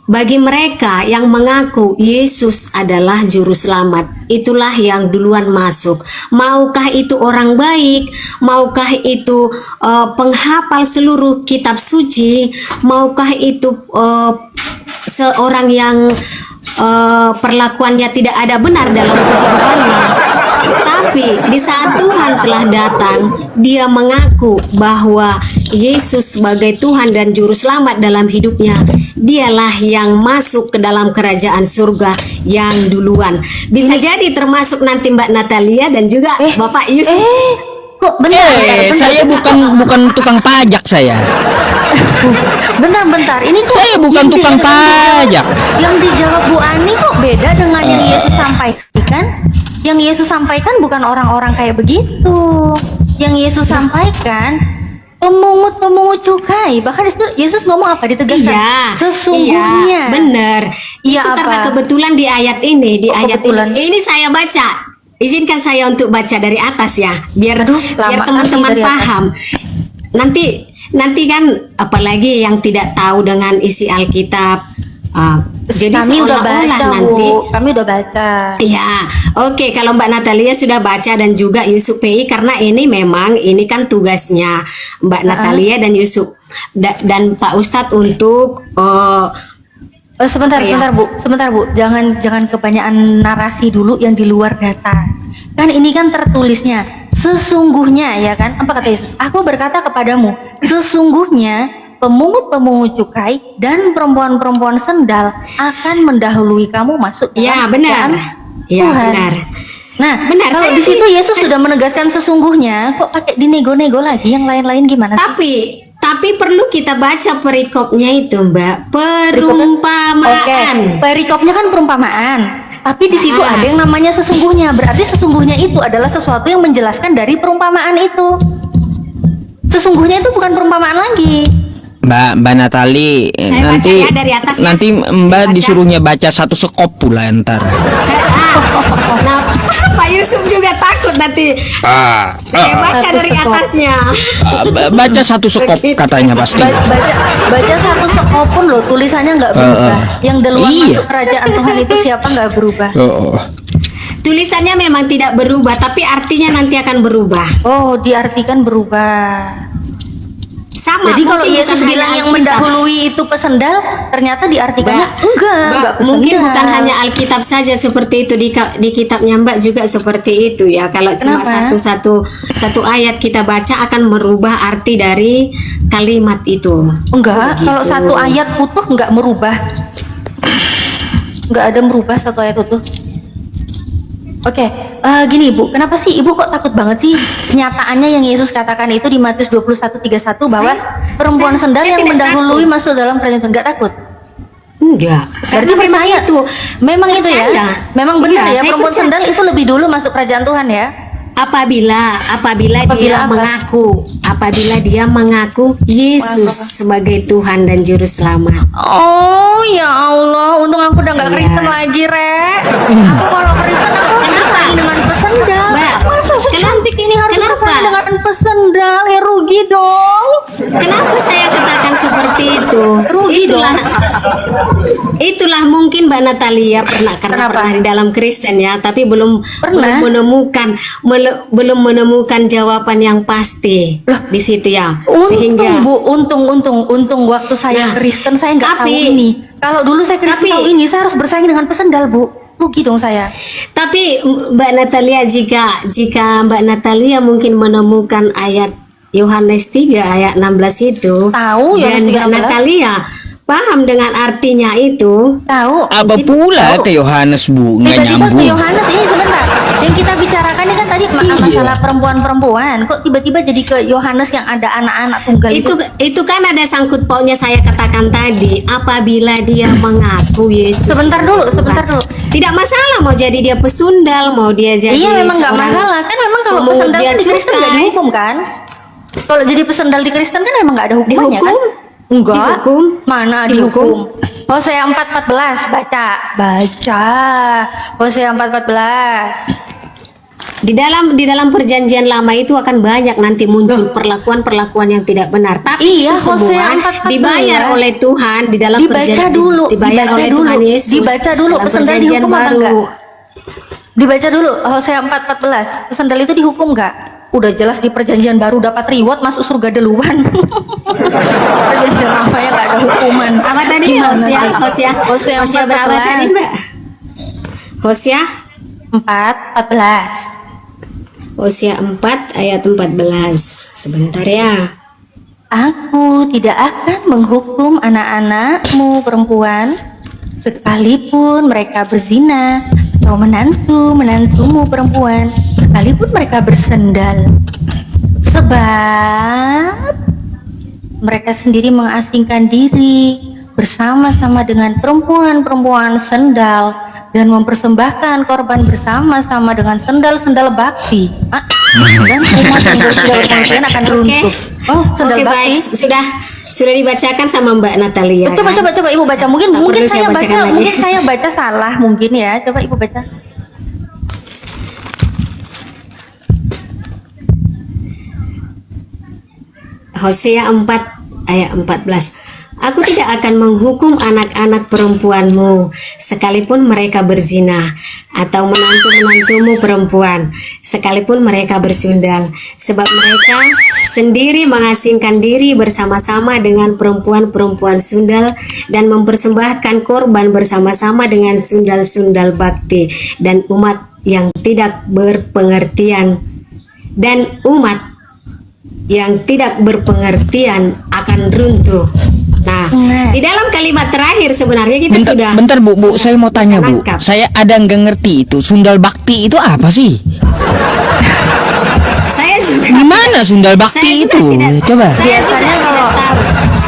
Bagi mereka yang mengaku Yesus adalah juru selamat, itulah yang duluan masuk. Maukah itu orang baik, maukah itu penghafal seluruh kitab suci, maukah itu seorang yang perlakuannya tidak ada benar dalam kehidupannya. Tapi di saat Tuhan telah datang, dia mengaku bahwa Yesus sebagai Tuhan dan Juru Selamat dalam hidupnya. Dialah yang masuk ke dalam kerajaan surga yang duluan. Bisa jadi termasuk nanti Mbak Natalia dan juga Bapak Yusuf. Kok bentar, Saya bukan tukang pajak saya. bentar. Ini kok Saya bukan yang tukang pajak. Yang dijawab Bu Ani kok beda dengan yang Yesus sampaikan? Yang Yesus sampaikan bukan orang-orang kayak begitu. Yang Yesus sampaikan pemungut cukai. Bahkan itu Yesus ngomong apa? Ditegaskan. Iya, Sesungguhnya. iya, benar. Iya, Itu karena apa? kebetulan di ayat ini, Kebetulan. ini saya baca. Izinkan saya untuk baca dari atas ya, biar Aduh, biar lama teman-teman kali dari atas. paham. Nanti kan apalagi yang tidak tahu dengan isi Alkitab. Jadi kami udah seolah-olah baca, nanti. Bu. Kami udah baca. Ya, oke. Kalau Mbak Natalia sudah baca dan juga Yusuf PI, karena ini memang ini kan tugasnya Mbak Natalia dan Yusuf. dan Pak Ustadz untuk Sebentar, Iya. sebentar Bu. Jangan kebanyakan narasi dulu yang di luar data. Kan ini kan tertulisnya sesungguhnya, ya kan? Apa kata Yesus? Aku berkata kepadamu, sesungguhnya pemungut-pemungut cukai dan perempuan-perempuan sendal akan mendahului kamu masuk ya dalam benar. kerajaan Ya Tuhan. benar. Nah, Benar, kalau saya di situ sih- Yesus sudah menegaskan sesungguhnya, kok pakai dinego-nego lagi? Yang lain-lain gimana sih? Tapi perlu kita baca perikopnya itu, Mbak. Oke, Perumpamaan. perikopnya kan perumpamaan. Tapi di situ Ah. ada yang namanya sesungguhnya. Berarti sesungguhnya itu adalah sesuatu yang menjelaskan dari perumpamaan itu. Sesungguhnya itu bukan perumpamaan lagi. Mbak Natali, Saya nanti baca ya dari atas ya. nanti Saya Mbak baca. disuruhnya baca satu sekop pula ntar. Nah, Pak Yusuf juga takut nanti. Saya baca Satu dari sekop. atasnya. Baca satu sekop katanya pasti. Baca satu sekop pun loh, tulisannya nggak berubah. Yang duluan Iya. masuk kerajaan Tuhan itu siapa nggak berubah. Oh. Tulisannya memang tidak berubah, tapi artinya nanti akan berubah. Oh, diartikan berubah. Sama. Jadi kalau mungkin Yesus bukan bilang hanya yang Alkitab. mendahului itu pesendal, ternyata diartikannya Mbak, enggak mungkin pesendal. bukan hanya Alkitab saja seperti itu, di kitabnya Mbak juga seperti itu ya. Kalau cuma Kenapa? satu ayat kita baca akan merubah arti dari kalimat itu. Enggak, Begitu. kalau satu ayat utuh enggak merubah. Enggak ada merubah satu ayat utuh. Oke, gini Ibu, kenapa sih Ibu kok takut banget sih kenyataannya yang Yesus katakan itu di Matius 21:31 bahwa perempuan sendal saya yang tidak mendahului takut. masuk dalam kerajaan Tuhan? Enggak takut? Enggak. Berarti Karena memang percaya itu. Memang itu ya? Percaya. Memang benar Iya, ya, saya perempuan percaya. sendal itu lebih dulu masuk kerajaan Tuhan ya? Apabila apa? dia mengaku Yesus sebagai Tuhan dan juru selamat. Oh ya Allah, untung aku udah nggak Iya. Kristen lagi, Rek. Aku kalau Kristen aku harus bersaing dengan pesendal. Mbak, Masa secantik ini harus kenapa? bersaing dengan pesendal? Ya rugi dong. Kenapa saya katakan seperti itu? Rugi Itulah mungkin Mbak Natalia karena Kenapa? pernah di dalam Kristen ya, tapi belum Pernah? belum menemukan jawaban yang pasti di situ ya. Sehingga Untung waktu saya Nah, Kristen saya nggak tahu tapi- ini. Kalau dulu saya Kristen tapi- tahu ini, saya harus bersaing dengan pesendal, Bu. Rugi dong saya. tapi Mbak Natalia jika Mbak Natalia mungkin menemukan ayat Yohanes 3 ayat 16 itu Tahu, Yohanes dan Mbak 3:16. Natalia paham dengan artinya itu. Tahu. Apa pula ke Yohanes Bu? Nggak Tiba-tiba ke nyambung. Yohanes ini sebentar. Yang kita bicarakan ini kan tadi masalah perempuan-perempuan. Kok tiba-tiba jadi ke Yohanes yang ada anak-anak tunggal Itu kan ada sangkut pautnya saya katakan tadi, apabila dia mengaku Yesus. Sebentar dulu. Tidak masalah mau jadi dia pesundal, mau dia jadi Iya memang nggak seorang masalah kan, memang kalau pemungut pesendal bea kan di Kristen nggak cukai. dihukum kan? Kalau jadi pesendal di Kristen kan memang nggak ada hukumannya Dihukum? kan? Enggak. Dihukum? Mana Dihukum? dihukum? Hosea 4:14 baca. Hosea 4:14. Di dalam perjanjian lama itu akan banyak nanti muncul perlakuan-perlakuan yang tidak benar. Tapi Iya, itu semua Hosea 4:14. dibayar oleh Tuhan di dalam Dibaca dulu, dibayar oleh Tuhan Yesus. Dibaca dulu dalam pesendal perjanjian dihukum apa baru. enggak? Dibaca dulu Hosea 4:14. Pesendal itu dihukum enggak? Udah jelas di perjanjian baru dapat reward masuk surga duluan. Perjanjian lama ya enggak ada hukuman. Apa tadi? Gimana sih? Hosea berapa tadi, Mbak? Hosea 4:14. Hosea 4 ayat 14. Sebentar ya. Aku tidak akan menghukum anak-anakmu perempuan sekalipun mereka berzina, atau menantumu perempuan sekalipun mereka bersendal, sebab mereka sendiri mengasingkan diri bersama-sama dengan perempuan-perempuan sendal dan mempersembahkan korban bersama-sama dengan sendal-sendal bakti. Dan umat yang tidak berpengertian akan runtuh. Oh, sendal Oke, bakti. baik. Sudah dibacakan sama Mbak Natalia. Coba kan? coba Ibu baca. Mungkin Tak perlu saya saya baca, bacakan lagi. mungkin saya baca salah mungkin ya. Coba Ibu baca. Hosea 4 ayat 14. Aku tidak akan menghukum anak-anak perempuanmu sekalipun mereka berzina. atau menantu-menantumu perempuan, sekalipun mereka bersundal, sebab mereka sendiri mengasingkan diri bersama-sama dengan perempuan-perempuan sundal dan mempersembahkan korban bersama-sama dengan sundal-sundal bakti dan umat yang tidak berpengertian akan runtuh. Nah, di dalam kalimat terakhir sebenarnya kita sudah bentar Bu, saya mau tanya Bu. nangkap. Saya ada nggak ngerti itu sundal bakti itu apa sih? Saya juga Gimana sundal saya bakti juga itu? tidak- Coba. Saya juga Biasanya tidak tahu.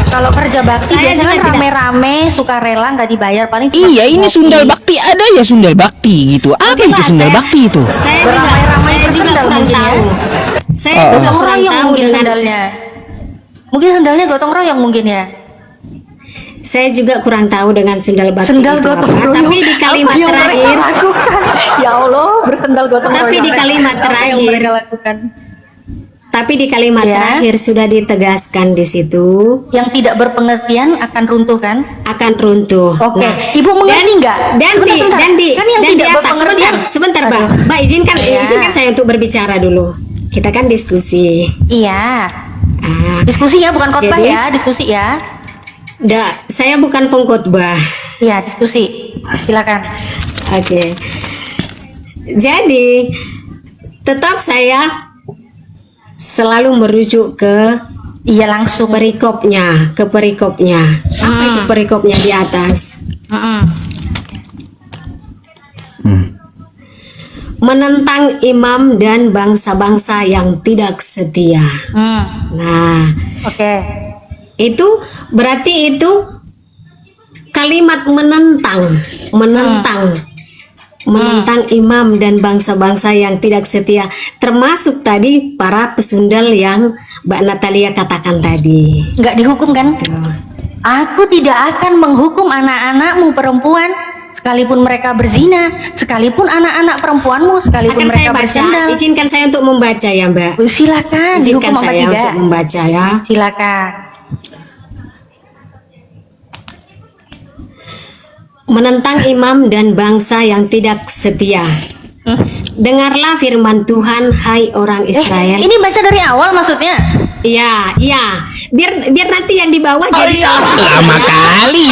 Kalau kerja bakti Saya biasanya juga kan tidak- rame-rame, sukarela, nggak dibayar, paling cuma Iya, ini ngopi. sundal bakti, ada ya sundal bakti gitu. Apa Oke, itu Pak, sundal saya- bakti itu? Saya juga Beramai-ramai saya juga bersendal kurang mungkin ya. tahu. Saya Oh. juga Gotong kurang royong tahu mungkin dengan sendalnya. Mungkin sendalnya gotong royong mungkin ya. saya juga kurang tahu dengan sundal bakti Sendal itu gotong apa. royong. Tapi di kalimat Apa yang terakhir mereka lakukan? Ya Allah, bersendal gotong royong. Tapi di kalimat Apa yang terakhir- mereka lakukan? Ya. terakhir sudah ditegaskan di situ Yang tidak berpengertian akan runtuh kan? akan runtuh. Oke. Ibu mengerti nggak? Dan Sebentar, di sebentar. kan di Kan yang dan tidak di atas berpengertian. sebentar Mbak. Aduh. Mbak izinkan Ya. izinkan saya untuk berbicara dulu. Kita kan diskusi. Iya. Ah, Diskusi ya, bukan khotbah Jadi- ya, diskusi ya. saya bukan pengkhotbah. Iya, diskusi. Silakan. Oke. Jadi tetap saya selalu merujuk ke Iya langsung. perikopnya. Apa itu perikopnya di atas? Mm-mm. Menentang imam dan bangsa-bangsa yang tidak setia. Nah, Oke. itu berarti itu kalimat menentang imam dan bangsa-bangsa yang tidak setia, termasuk tadi para pesundal yang Mbak Natalia katakan tadi. Nggak dihukum kan? Tuh. Aku tidak akan menghukum anak-anakmu perempuan, sekalipun mereka berzina, sekalipun anak-anak perempuanmu, sekalipun Akan saya mereka baca, bersandal. izinkan saya untuk membaca ya Mbak. Silakan, Izinkan dihukum apa saya tidak? untuk membaca ya. Silakan. Menentang imam dan bangsa yang tidak setia. Dengarlah firman Tuhan, hai orang Israel. Ini baca dari awal maksudnya? Iya, iya. Biar nanti yang di bawah jadi iya. salah. Lama kali.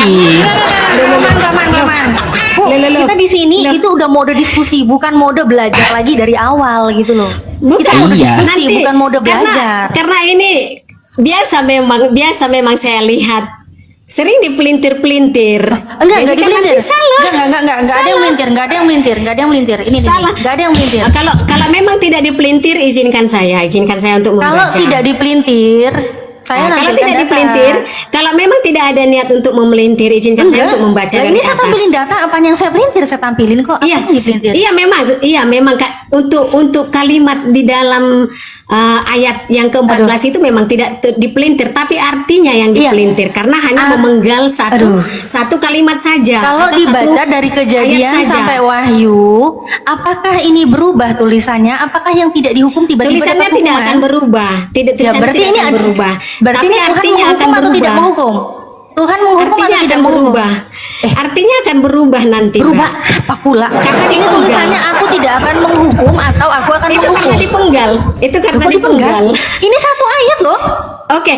Gaman. Bu, Loh. kita di sini Loh. itu udah mode diskusi, bukan mode belajar lagi dari awal gitu loh. Bukan, Kita mode Iya. diskusi, bukan mode belajar. Karena ini biasa memang saya lihat sering dipelintir-pelintir. Enggak Jadi kan dipelintir. nanti salah. Enggak ada yang melintir, enggak ada yang melintir. Ini Salah. enggak ada yang melintir. Kalau memang tidak dipelintir, izinkan saya untuk Kalau membaca. tidak dipelintir, saya Nah, kalau nampilkan tidak data. dipelintir, kalau memang tidak ada niat untuk memelintir, izinkan saya untuk membaca Lah, dari ini saya atas. tampilin data, apa yang saya pelintir saya tampilin kok. Apa yang dipelintir? Iya memang Kak, untuk kalimat di dalam ayat yang ke-14 itu memang tidak dipelintir, tapi artinya yang Iya. dipelintir karena hanya memenggal satu kalimat saja. Kalau atau satu dibaca dari ayat kejadian saja. sampai wahyu, apakah ini berubah tulisannya? Apakah yang tidak dihukum tiba-tiba Tulisannya dapat tidak hukuman? akan berubah. Ya Tulisannya berarti tidak ini akan berubah. Berarti Tapi ini Tuhan artinya akan menghukum atau tidak berubah. menghukum? Tuhan menghukum Artinya atau akan tidak menghukum? berubah. Artinya akan berubah nanti. Berubah Mbak. apa pula? Karena ini dipenggal. tulisannya aku tidak akan menghukum atau aku akan Itu menghukum. karena dipenggal. Itu karena Kok dipenggal. Ini satu ayat loh. Oke,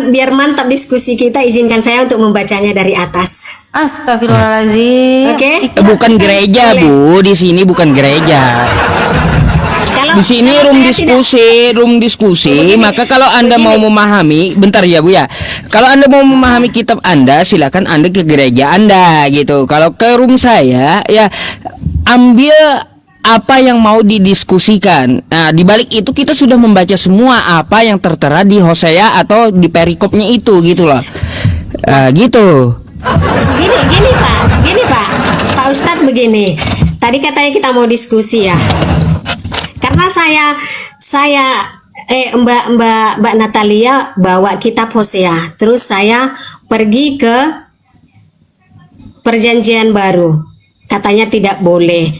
biar mantap diskusi kita, izinkan saya untuk membacanya dari atas. Astagfirullahaladzim. Oke. Bukan gereja, Bu. Di sini bukan gereja. Kalau Di sini kalau room saya diskusi. Begini, Maka kalau Anda mau memahami, bentar ya Bu ya. Kalau Anda mau memahami kitab Anda, silakan Anda ke gereja Anda gitu. Kalau ke room saya, ya ambil apa yang mau didiskusikan. Nah, di balik itu kita sudah membaca semua apa yang tertera di Hosea atau di perikopnya itu gitu loh. Gitu. Gini Pak Ustadz begini. Tadi katanya kita mau diskusi ya. Karena Mbak Natalia bawa kitab Hosea, terus saya pergi ke Perjanjian Baru. Katanya tidak boleh.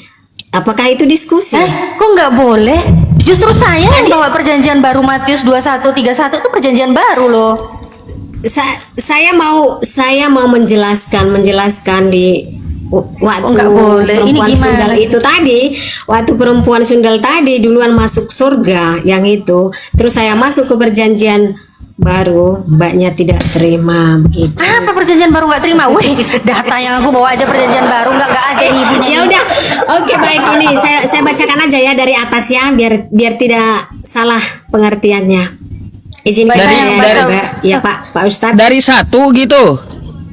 Apakah itu diskusi? Kok nggak boleh? Justru saya yang bawa perjanjian baru Matius 21:31 itu perjanjian baru loh. Saya mau menjelaskan waktu nggak boleh. Ini perempuan gimana sundal sih? itu tadi, waktu perempuan sundal tadi duluan masuk surga yang itu, terus saya masuk ke perjanjian baru, mbaknya tidak terima begitu. Apa perjanjian baru nggak terima? Wih, data yang aku bawa aja perjanjian baru nggak ada ibunya. Ya udah, oke baik, ini saya bacakan aja ya dari atas ya, biar tidak salah pengertiannya. Izinkan Baik, saya dari- Mbak. Ya Pak Ustadz. Dari 1 gitu.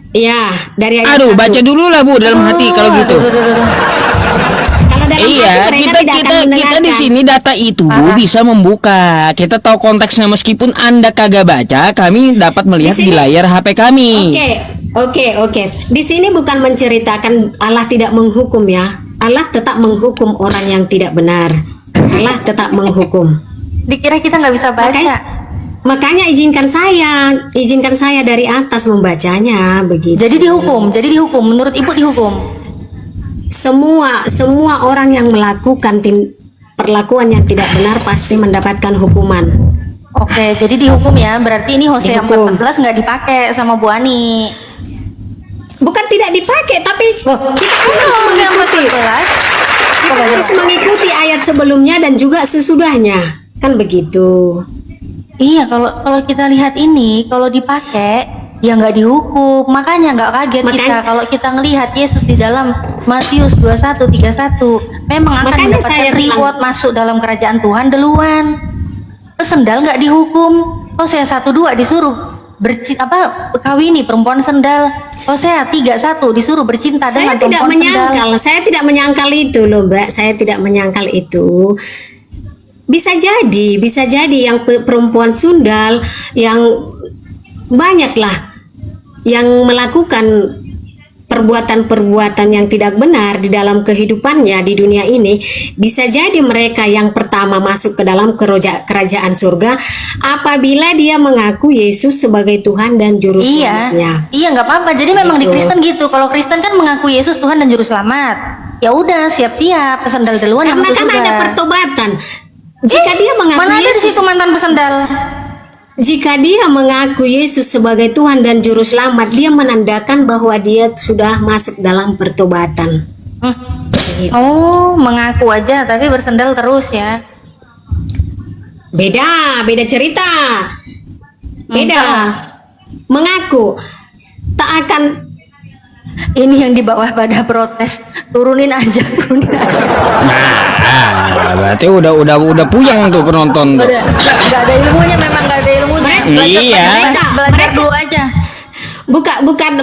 Iya, dari ayat Aduh, 1. baca dulu lah Bu dalam hati kalau gitu. Kalau dalam hati Iya, mereka kita tidak kita akan kita di mendengarkan. sini data itu Bu bisa membuka. Kita tahu konteksnya meskipun Anda kagak baca, kami dapat melihat Di di sini- layar HP kami. Oke. Di sini bukan menceritakan Allah tidak menghukum ya. Allah tetap menghukum orang yang tidak benar. Allah tetap menghukum. Dikira kita nggak bisa baca. Makanya izinkan saya dari atas membacanya begitu. Jadi dihukum. Menurut ibu dihukum. Semua orang yang melakukan perlakuan yang tidak benar pasti mendapatkan hukuman. Oke, jadi dihukum ya. Berarti ini Hosea Dihukum. 14 nggak dipakai sama Bu Ani. Bukan tidak dipakai, tapi Loh, kita kan harus kalau Hosea mengikuti. 14 Kita harus mengikuti ayat sebelumnya dan juga sesudahnya. Kan begitu. Iya, kalau kita lihat ini, kalau dipakai ya nggak dihukum. Makanya nggak kaget kita Makanya- kalau kita ngelihat Yesus di dalam Matius 21:31 memang akan Makanya saya mendapatkan reward masuk dalam kerajaan Tuhan duluan. Sendal nggak dihukum. Hosea 1:2 disuruh kawini perempuan sendal. Hosea 3:1 disuruh bercinta Saya dengan tidak perempuan sendal. menyangkal, saya tidak menyangkal itu loh Mbak. Saya tidak menyangkal itu. Bisa jadi yang perempuan sundal yang banyaklah yang melakukan perbuatan-perbuatan yang tidak benar di dalam kehidupannya di dunia ini. Bisa jadi mereka yang pertama masuk ke dalam kerajaan surga apabila dia mengaku Yesus sebagai Tuhan dan Juru Selamatnya. Iya nggak apa-apa. Jadi memang di Gitu. Kristen gitu. Kalau Kristen kan mengaku Yesus Tuhan dan Juru Selamat. Ya udah siap-siap pesendal duluan yang Karena masuk kan surga. ada pertobatan. Jika dia mengaku Mana ada di Yesus, situ mantan pesendal? jika dia mengaku Yesus sebagai Tuhan dan Juru Selamat, dia menandakan bahwa dia sudah masuk dalam pertobatan. Gitu. Oh, mengaku aja tapi bersendal terus ya. Beda cerita. Beda. Mengaku tak akan. Ini yang di bawah pada protes. Turunin aja. Nah, berarti udah puyeng tuh penonton tuh. Udah, nggak ada ilmunya, memang nggak ada ilmunya. Iya. Belajar dulu aja.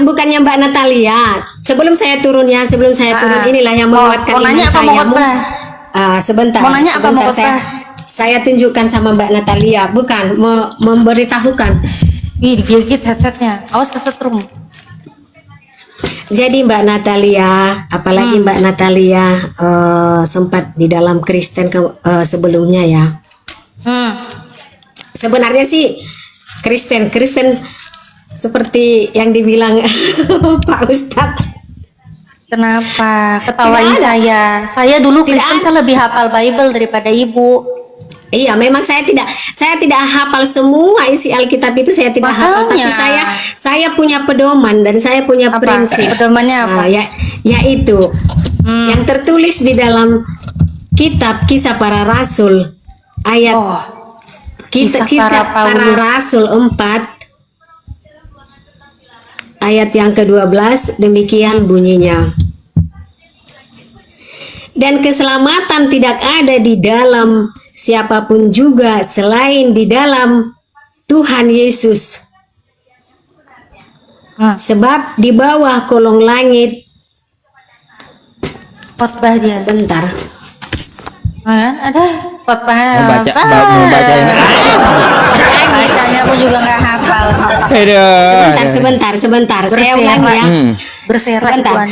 Bukannya Mbak Natalia. Sebelum saya turun inilah yang menguatkan mau nanya iman apa mau saya. khotbah? Sebentar. Mau nanya apa mau sebentar, saya tunjukkan sama Mbak Natalia, bukan memberitahukan. Ih, digigit headsetnya. Awas kesetrum. Jadi Mbak Natalia, apalagi Mbak Natalia sempat di dalam Kristen sebelumnya ya. Sebenarnya sih Kristen seperti yang dibilang Pak Ustadz. Kenapa? Ketawain Tidak ada. Saya dulu Tidak Kristen, ada. saya lebih hafal Bible daripada ibu. Iya, memang saya tidak hafal semua isi Alkitab itu, saya tidak hafal, tapi Makanya. saya punya pedoman dan saya punya Apa? prinsip. Pedomannya apa? Yaitu yang tertulis di dalam kitab Kisah Para Rasul ayat Oh, kitab Kisah Para Para Paulus. Rasul 4 ayat yang ke-12 demikian bunyinya. Dan keselamatan tidak ada di dalam siapapun juga selain di dalam Tuhan Yesus. Sebab di bawah kolong langit, khotbah dia. sebentar. Ada khotbah. Mau baca yang Bacanya aku juga nggak hafal. Sebentar. Saya ulangi ya. Berserak Sebentar. Tuhan.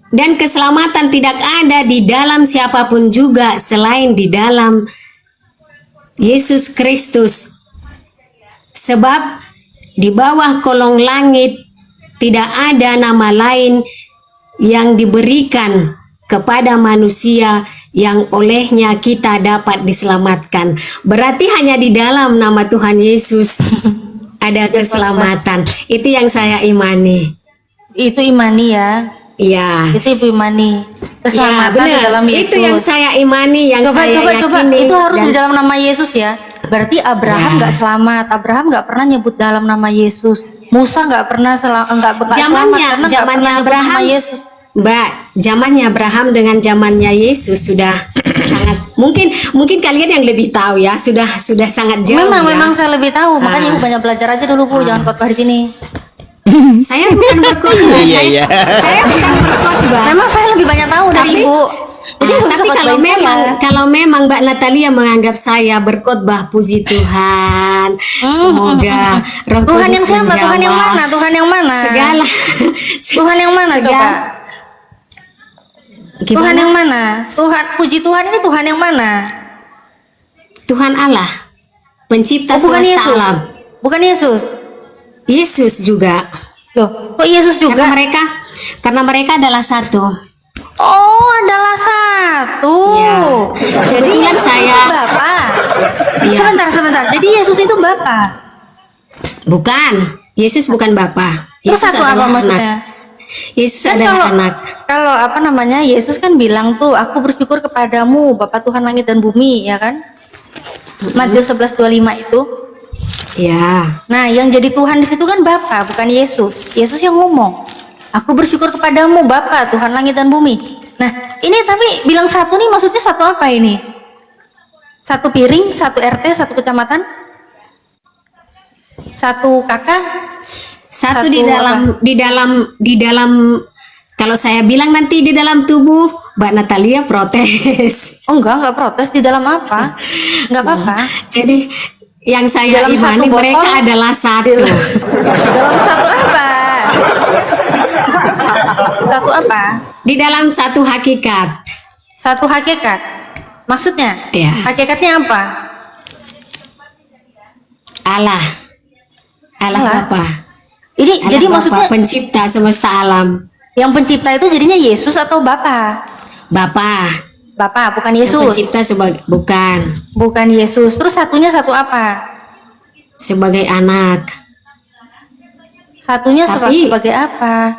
Dan keselamatan tidak ada di dalam siapapun juga selain di dalam Yesus Kristus. Sebab di bawah kolong langit tidak ada nama lain yang diberikan kepada manusia yang olehnya kita dapat diselamatkan. Berarti hanya di dalam nama Tuhan Yesus ada keselamatan. Itu yang saya imani. Itu imani ya. Iya. Itu Ibu imani. Ya, Keselamatan di benar. dalam Yesus. Itu yang saya imani, yang Coba, saya coba, yakini. itu harus Dan- di dalam nama Yesus ya. Berarti Abraham Ya. nggak selamat. Abraham nggak pernah nyebut dalam nama Yesus. Musa nggak pernah nggak selamat Zamannya- karena nggak zamannya pernah nyebut Abraham. nama Yesus. Mbak, zamannya Abraham dengan zamannya Yesus sudah sangat mungkin kalian yang lebih tahu ya, sudah sangat jauh ya. Memang saya lebih tahu. Makanya Ah. Ibu banyak belajar aja dulu Bu, jangan khotbah di sini. Saya bukan berkhotbah, Iya, iya. saya bukan berkhotbah. Memang saya lebih banyak tahu dari Tapi- Ibu. Jadi nggak bisa Tapi kalau khotbahin memang saya. kalau memang Mbak Natalia menganggap saya berkhotbah, puji Tuhan. Semoga Roh Tuhan yang Kudus siapa? Tuhan yang menjamah mana? Tuhan yang mana? segala Tuhan yang mana segala- coba? Gimana? Tuhan yang mana? Tuhan, puji Tuhan ini Tuhan yang mana? Tuhan Allah, pencipta Oh, bukan semesta Yesus. alam. Bukan Yesus. Yesus juga. Loh, kok Yesus juga? Karena mereka adalah satu. Oh, adalah satu. Ya. Jadi Kebetulan Yesus saya- itu Bapa. Iya. Sebentar. Jadi Yesus itu Bapa. Bukan. Yesus bukan Bapa. Terus Yesus satu apa adalah maksudnya? anak. Yesus Kan adalah anak. kalau apa namanya Yesus kan bilang tuh, aku bersyukur kepadamu Bapa Tuhan langit dan bumi, ya kan? Matius 11:25 itu. Ya. Nah, yang jadi Tuhan di situ kan Bapa, bukan Yesus. Yesus yang ngomong, aku bersyukur kepadamu Bapa Tuhan langit dan bumi. Nah, ini tapi bilang satu nih maksudnya satu apa ini? Satu piring, satu RT, satu kecamatan, satu kakak. Satu Satu di dalam kalau saya bilang nanti di dalam tubuh Mbak Natalia protes. Oh enggak protes, di dalam apa? Enggak apa-apa. Jadi yang saya Dalam satu imani botol, mereka adalah satu. Dalam satu apa? Satu apa? Di dalam satu hakikat. Satu hakikat. Maksudnya? Iya. Hakikatnya apa? Allah. Allah Allah. Bapa. Ini Allah jadi Bapa, maksudnya pencipta semesta alam. yang pencipta itu jadinya Yesus atau Bapa? Bapa. Bapa, bukan Yang Yesus. pencipta bukan Bukan Yesus. Terus satunya satu apa? sebagai anak. Satunya Tapi- sebagai apa?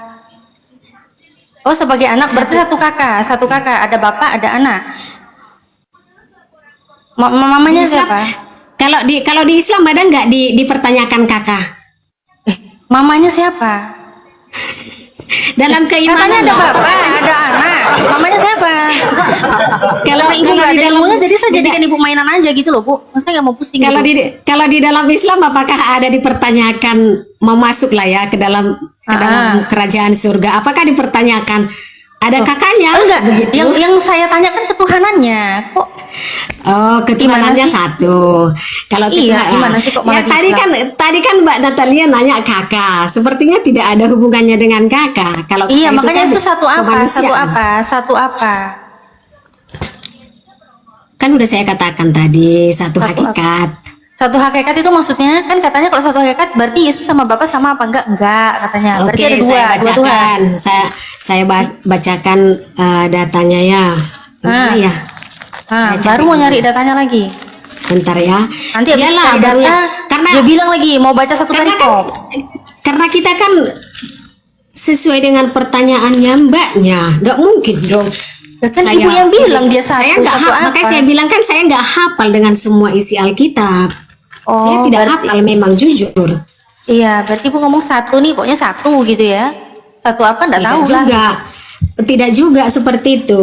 Oh, sebagai anak berarti satu kakak. Satu kakak, ada bapak, ada anak. Mamanya Di Islam- siapa? Kalau di Islam ada nggak dipertanyakan kakak? Mamanya siapa? Dalam Katanya keimanan ada Mbak. bapak, ada anak. Mamanya siapa? Kalau Karena ibu kalau nggak di ada dalam ilmunya, jadi saya jadikan ibu mainan aja gitu loh, Bu. Masa nggak mau pusing kalau gitu? kalau di dalam Islam apakah ada dipertanyakan mau masuk lah ya ke dalam kerajaan surga? Apakah dipertanyakan ada kakaknya? Enggak, Begitu. yang saya tanyakan ketuhanannya. Kok Oh, ketuhanannya Gimana sih? satu. Kalau Iya, ketuhanan- gimana sih kok malah ya, tadi di-Islam? tadi kan Mbak Natalia nanya kakak. Sepertinya tidak ada hubungannya dengan kakak. Kalau iya, kakak makanya kan itu satu apa? kemanusiaan. Satu apa? Satu apa? Kan udah saya katakan tadi satu Satu hakikat. Satu hakikat itu maksudnya kan katanya kalau satu hakikat berarti Yesus sama Bapa sama apa enggak katanya. Berarti Oke, ada dua, saya dua Tuhan. bacakan. Saya bacakan datanya ya. Ah. Iya. Nah, Saya baru cari mau dulu. nyari datanya lagi. Bentar ya. Nanti habis Iyalah, cari baru data, ya. Karena dia bilang lagi mau baca satu karena perikop. karena kita kan sesuai dengan pertanyaannya mbaknya, nggak mungkin dong. Ya kan ibu yang bilang dia saya satu, nggak satu hafal, makanya apa? saya bilang kan saya nggak hafal dengan semua isi Alkitab. Oh, Saya tidak berarti- hafal memang jujur. Iya, berarti ibu ngomong satu nih, pokoknya satu gitu ya. Satu apa enggak Tidak tahu juga, lah. tidak juga seperti itu.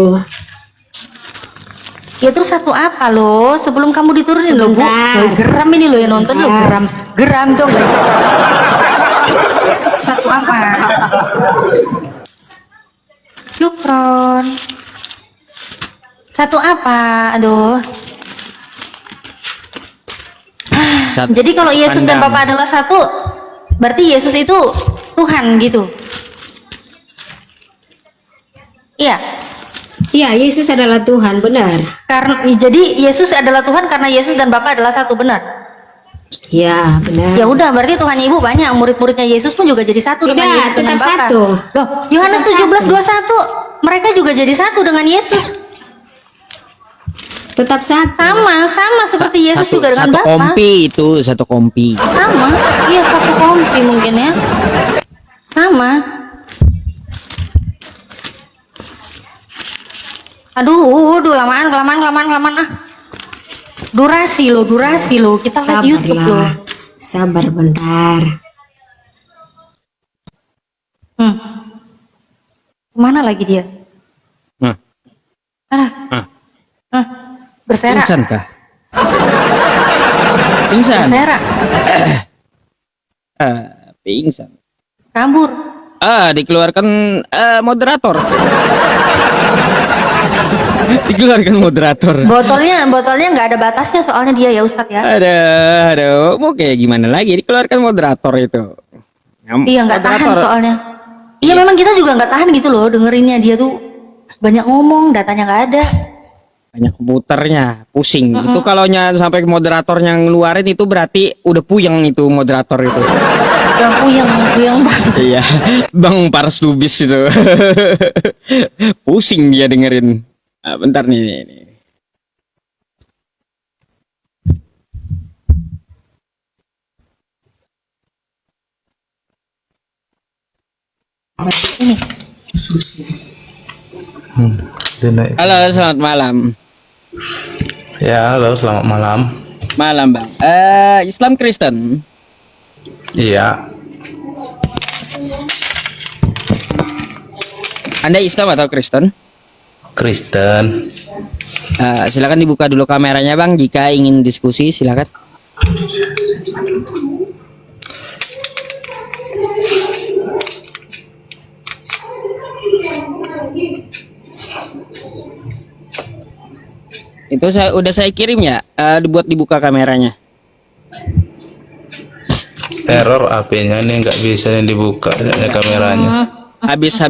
Ya terus satu apa loh? Sebelum kamu diturunin loh, Bu. Sebentar. Loh, geram ini loh yang nonton loh, Sebentar. geram. Geram dong guys. Satu apa? Syukron. Satu apa? Aduh. Jadi kalau Yesus dan Pandang. Bapa adalah satu, berarti Yesus itu Tuhan gitu. Iya. Iya, Yesus adalah Tuhan, benar. Karena jadi Yesus adalah Tuhan karena Yesus dan Bapa adalah satu, benar. Ya, benar. Ya udah, berarti Tuhan Ibu banyak, murid-muridnya Yesus pun juga jadi satu dengan Tidak, Yesus dengan tetap Bapa. satu. Loh, Yohanes Tetap 17:21, mereka juga jadi satu dengan Yesus. Tetap satu. Sama seperti Yesus Satu, juga dengan satu Bapa. kompi itu, satu kompi. Sama, iya satu kompi mungkin ya. Sama. Aduh, lamaan ah. Durasi lo. Kita live YouTube lo. Sabar bentar. Kemana lagi dia? Berserak. Pingsan kah? Pingsan. Berserak. Pingsan. Kabur. Dikeluarkan moderator. Dikeluarkan moderator. Botolnya nggak ada batasnya soalnya dia ya Ustadz ya. Aduh, mau kayak gimana lagi? Dikeluarkan moderator itu. Iya nggak tahan soalnya. Iya memang kita juga nggak tahan gitu loh dengerinnya dia tuh banyak ngomong, datanya nggak ada. Banyak komputernya, pusing. Itu kalau sampai ke moderator yang ngeluarin itu berarti udah puyeng itu moderator itu. Udah puyeng banget. Iya, Bang Pars Lubis itu. Pusing dia dengerin. Bentar nih. Halo, selamat malam. Ya, halo, selamat malam. Malam, Bang. Islam Kristen. Iya, Anda Islam atau Kristen? Kristen. Silakan dibuka dulu kameranya, Bang. Jika ingin diskusi, silakan. Itu udah saya kirim ya, buat dibuka kameranya. Error HP-nya nih, nggak bisa yang dibuka kameranya. Habis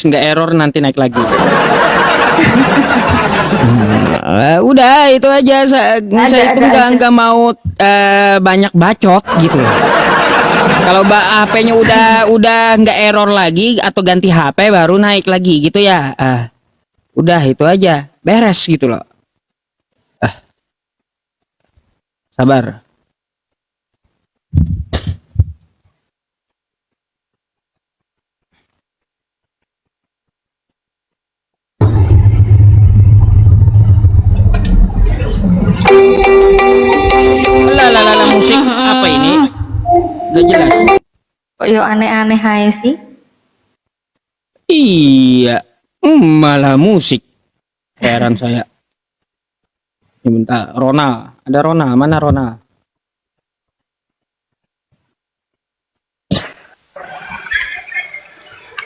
nggak error nanti naik lagi. Udah itu aja. Saya itu nggak mau banyak bacot gitu. Kalau HP-nya udah nggak error lagi atau ganti HP baru naik lagi gitu ya. Udah itu aja, beres gitu loh. Sabar. Lala musik apa ini? Gak jelas. Kok yo aneh-aneh hai sih? Iya, malah musik. Heran saya. Ini bentar, Rona. Ada Rona, mana Rona?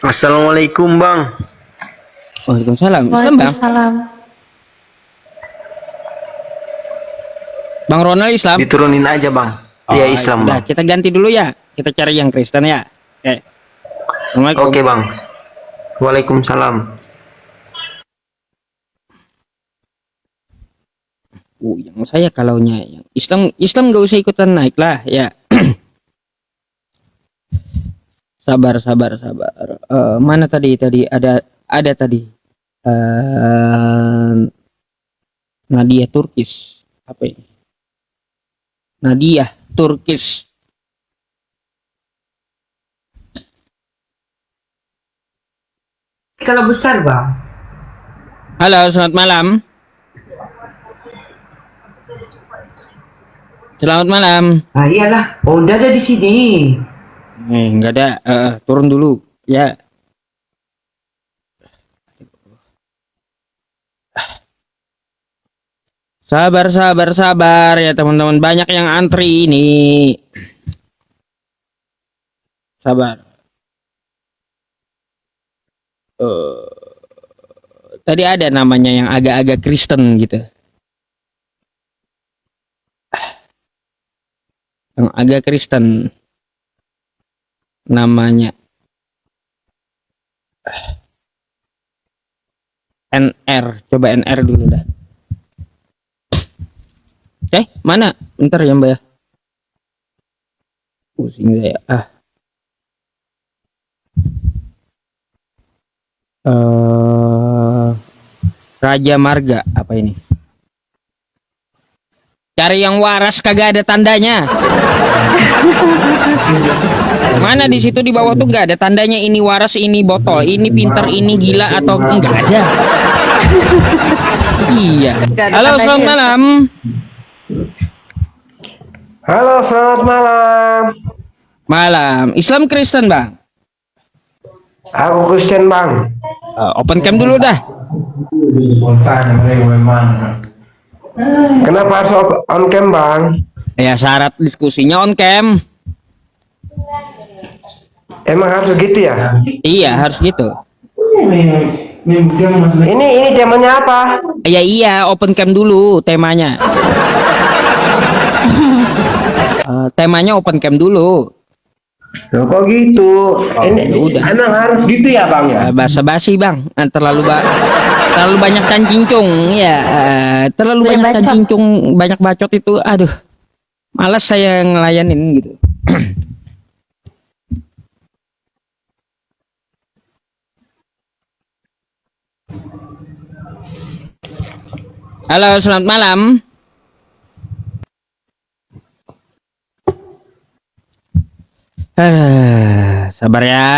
Assalamualaikum Bang. Waalaikumsalam. Islam Bang? Waalaikumsalam. Bang Ronald Islam? Diturunin aja Bang. Iya Islam Bang. Kita ganti dulu ya. Kita cari yang Kristen ya. Oke. Assalamualaikum. Oke Bang. Waalaikumsalam. Yang saya kalaunya yang Islam gak usah ikutan naik lah ya. Sabar. Mana tadi ada tadi Nadia Turkis apa ini? Nadia Turkis. Kalau besar Bang. Halo, selamat malam. Selamat malam. Iyalah, udah ada di sini. Enggak ada. Turun dulu ya. Sabar ya teman-teman, banyak yang antri ini. Sabar. Tadi ada namanya yang agak-agak Kristen gitu. Yang agak Kristen namanya NR. Coba NR dulu dah. Mana? Bentar ya Mbak ya. Pusing saya. Raja Marga apa ini? Cari yang waras, kagak ada tandanya. Mana di situ di bawah tuh nggak ada tandanya ini waras, ini botol, ini pintar, ini gila atau enggak ada. Iya. Nggak ada Halo, tandanya selamat ya, malam. Halo, selamat malam. Malam. Islam Kristen, Bang. Aku Kristen, Bang. Open cam dulu dah. Kenapa harus on cam, Bang? Ya, syarat diskusinya on cam. Emang harus gitu ya? Iya, harus gitu. Ini temanya apa? Ya iya, open cam dulu temanya. Temanya open cam dulu. Loh, kok gitu? Ini ya udah. emang harus gitu ya, Bang ya? Basa-basi, Bang. Terlalu banyak dan cincung ya. Terlalu Banyak banyak dan bacot. cincung, banyak bacot itu. Aduh. Malas saya ngelayanin gitu. Halo, selamat malam. Sabar ya.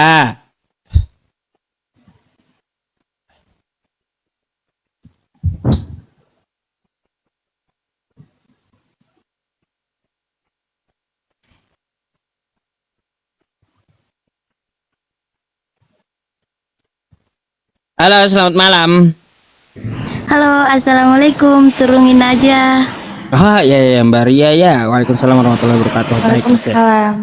Halo, selamat malam. Halo, assalamualaikum. Turunin aja. Ya, ya, Mbak Ria ya. Waalaikumsalam warahmatullahi wabarakatuh. Baik, oke. Waalaikumsalam.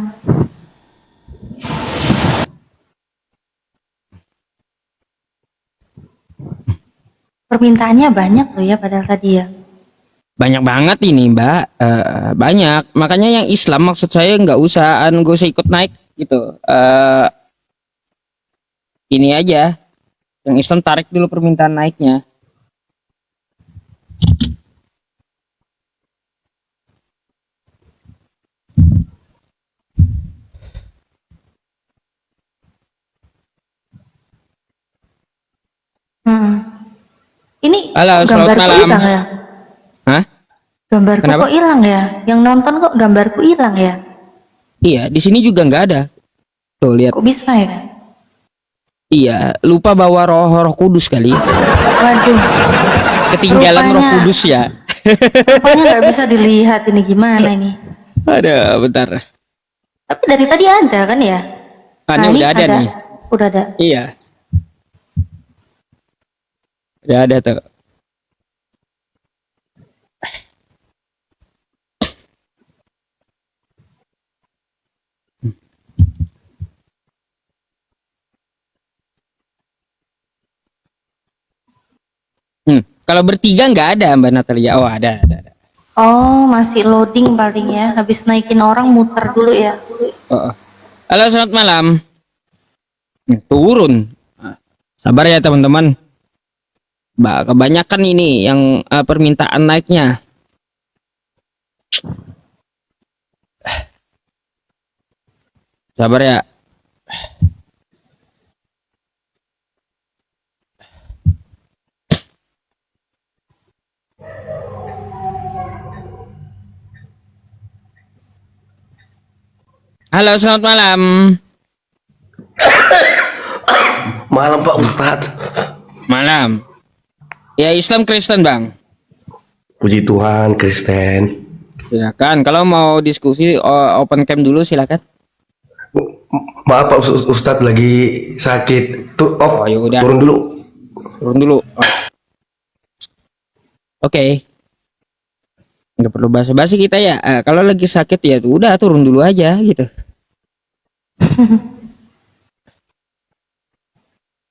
Permintaannya banyak loh ya padahal tadi ya. Banyak banget ini, Mbak. Banyak. Makanya yang Islam maksud saya nggak usah ikut naik gitu. Ini aja. Yang Islam tarik dulu permintaan naiknya. Hmm. Ini Halo, selamat gambarku malam. hilang ya? Hah? Gambarku Kenapa? kok hilang ya? Yang nonton kok gambarku hilang ya? Iya, di sini juga nggak ada. Tuh lihat. Kok bisa ya? Iya, lupa bawa roh Kudus kali. Waduh, Ketinggalan roh Rupanya- Kudus ya. rupanya nggak bisa dilihat ini gimana ini. Ada, bentar. Tapi dari tadi ada kan ya? Ini udah ada nih. Udah ada. Iya. Udah ada tuh. Kalau bertiga nggak ada, Mbak Natalia. Oh, ada. Oh, masih loading paling ya. Habis naikin orang muter dulu ya. Oh. Halo, selamat malam. Turun. Sabar ya teman-teman. Mbak, kebanyakan ini yang permintaan naiknya. Sabar ya. Halo, selamat malam. Malam Pak Ustadz. Malam. Ya, Islam Kristen, Bang. Puji Tuhan, Kristen. Silakan. Kalau mau diskusi open cam dulu silakan. Maaf Pak Ustadz lagi sakit. Oh, ya udah. Turun dulu. Turun dulu. Oke. Nggak perlu basa-basi kita ya. Kalau lagi sakit ya tuh udah turun dulu aja gitu.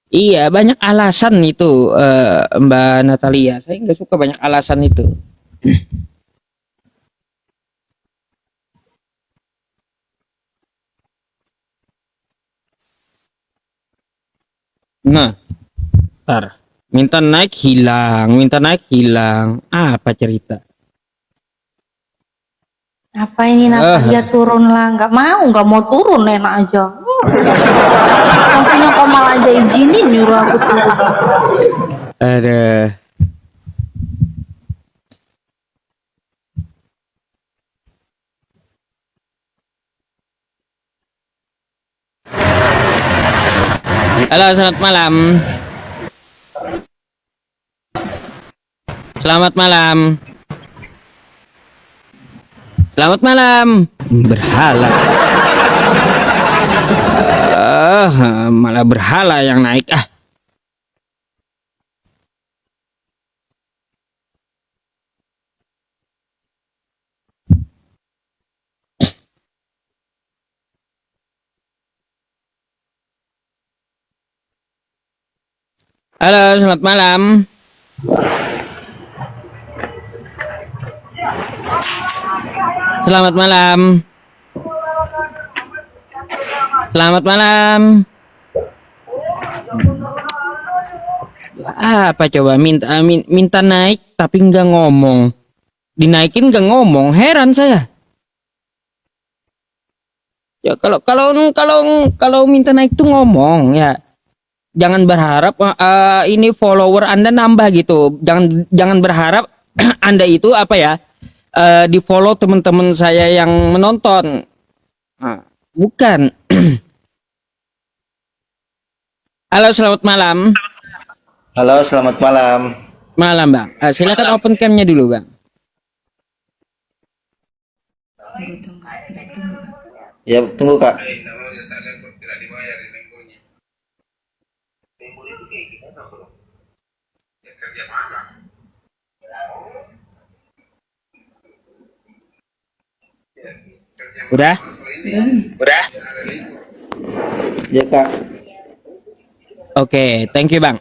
Iya, banyak alasan itu, Mbak Natalia. Saya nggak suka banyak alasan itu. Nah, ntar. Minta naik hilang. Apa cerita? Apa ini Natalia turun lah? Nggak mau turun enak aja. Sampainya kok malah aja izinin nyuruh aku turun. Ada. Halo, selamat malam. Selamat malam. Selamat malam. Berhala. Malah berhala yang naik. Halo, selamat malam. Selamat malam. Selamat malam. Apa coba minta naik tapi nggak ngomong. Dinaikin nggak ngomong, heran saya. Ya kalau minta naik tuh ngomong ya. Jangan berharap ini follower Anda nambah gitu. Jangan berharap Anda itu apa ya? Di follow teman-teman saya yang menonton. Bukan. Halo, selamat malam. Halo, selamat malam. Malam, Bang. Silakan open cam-nya dulu, Bang. Ya, tunggu Kak. Udah? Udah? Ya Kak. Oke, thank you, Bang.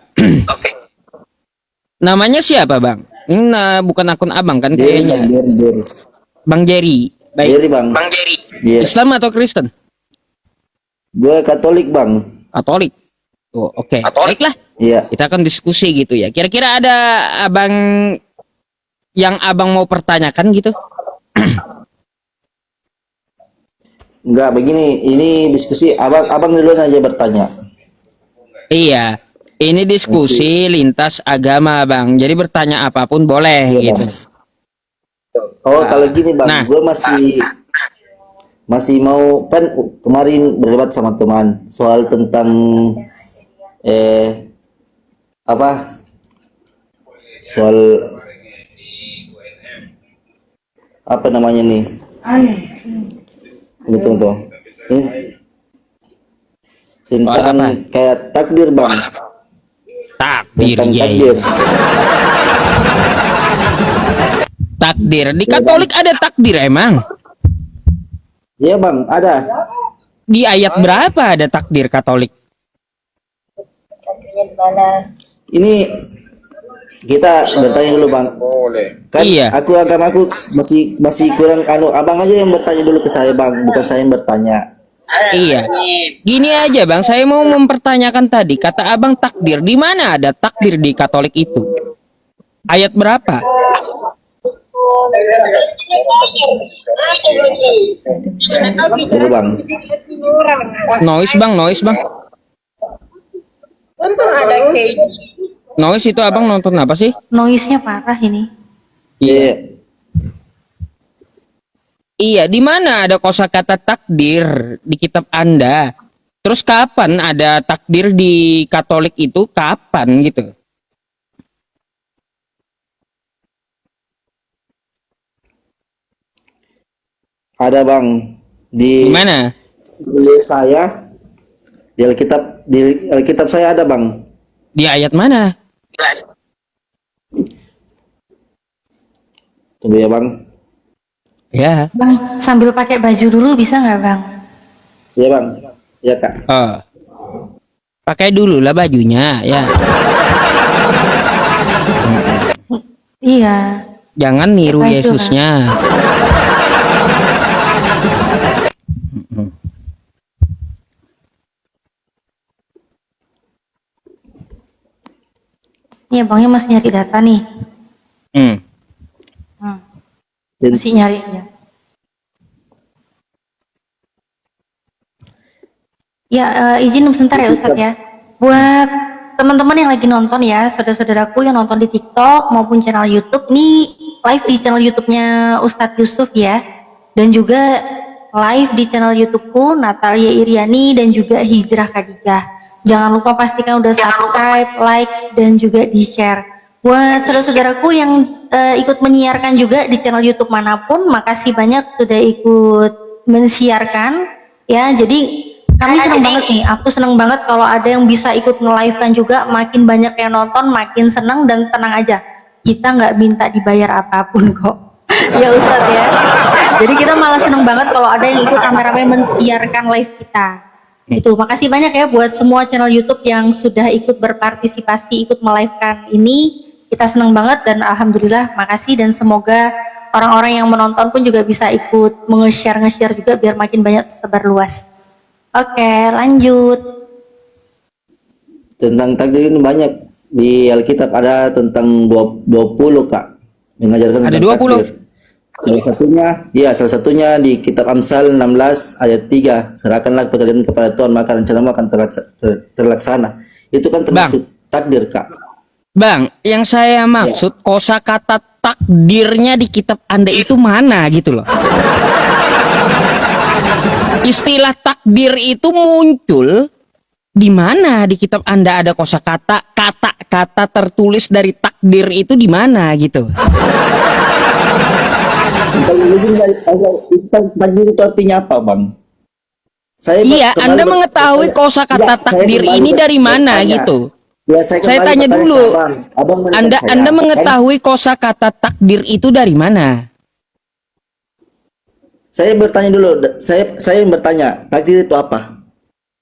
Namanya siapa, Bang? Ini bukan akun Abang kan kayaknya. Jerry. Bang Jerry. Baik. Jerry, Bang. Bang Jerry. Iya. Islam atau Kristen? Gue Katolik, Bang. Katolik. Oh, oke. Baiklah. Iya. Kita akan diskusi gitu ya. Kira-kira ada Abang yang Abang mau pertanyakan gitu? Enggak, begini, ini diskusi abang duluan aja bertanya. Iya. Ini diskusi lintas agama, Bang. Jadi bertanya apapun boleh Iya, gitu. Oh, kalau gini Bang, Nah. gue masih mau, kan kemarin berdebat sama teman soal tentang apa? Soal apa namanya nih? Tunggu. Ini tentang kayak takdir Bang. Takdir, Tentang iya, takdir. iya. Takdir di Katolik ada takdir emang? Iya Bang, ada. Di ayat berapa ada takdir Katolik? Ini kita bertanya dulu Bang. Kan Iya. agamaku masih kurang abang aja yang bertanya dulu ke saya Bang, bukan saya yang bertanya. Iya. Gini aja, Bang, saya mau mempertanyakan tadi kata Abang takdir. Di mana ada takdir di Katolik itu? Ayat berapa? Tunggu Bang. Noise, Bang. Noise itu Abang nonton apa sih? Noise-nya parah ini. Iya. Iya, di mana ada kosakata takdir di kitab Anda? Terus kapan ada takdir di Katolik itu? Kapan gitu? Ada Bang Di mana? di saya di Alkitab saya ada Bang. Di ayat mana? Tunggu ya Bang. Ya. Bang, sambil pakai baju dulu bisa nggak Bang? Iya Bang. Ya Kak. Oh. Pakai dulu lah bajunya, ya. Iya. Jangan niru Baju, Yesusnya. Iya, Bangnya masih nyari data nih. Hmm. Masih nyari ya. Ya, izin sebentar ya Ustadz ya. Buat teman-teman yang lagi nonton ya, saudara-saudaraku yang nonton di TikTok maupun channel YouTube, ini live di channel YouTube-nya Ustadz Yusuf ya. Dan juga live di channel YouTube-ku Natalia Iriani dan juga Hijrah Khadijah. Jangan lupa pastikan udah subscribe, like, dan juga di-share. Buat saudara-saudaraku yang ikut menyiarkan juga di channel YouTube manapun, makasih banyak sudah ikut mensiarkan ya. Jadi kami senang banget nih, aku senang banget kalau ada yang bisa ikut nge-live kan juga, makin banyak yang nonton makin senang. Dan tenang aja, kita nggak minta dibayar apapun kok. Ya Ustadz ya. Jadi kita malah senang banget kalau ada yang ikut rame-rame mensiarkan live kita. Itu makasih banyak ya buat semua channel YouTube yang sudah ikut berpartisipasi, ikut melive-kan ini. Kita senang banget dan alhamdulillah makasih, dan semoga orang-orang yang menonton pun juga bisa ikut nge-share juga biar makin banyak tersebar luas. Oke, lanjut. Tentang takdir ini banyak di Alkitab, ada tentang 20 Kak, mengajarkan Ada tentang 20? takdir. Salah satunya di kitab Amsal 16 ayat 3, serahkanlah pekerjaan kepada Tuhan maka rencanamu akan terlaksana. Itu kan termasuk takdir Kak. Bang, yang saya maksud kosakata takdirnya di kitab Anda itu mana gitu loh. Istilah takdir itu muncul di mana di kitab Anda? Ada kosakata, kata-kata tertulis dari takdir itu di mana gitu. Takdir itu artinya apa, Bang? Iya, Anda mengetahui kosakata takdir ini dari mana gitu. Ya, Saya tanya dulu, Anda mengetahui kosakata takdir itu dari mana? Saya bertanya dulu, saya yang bertanya, takdir itu apa?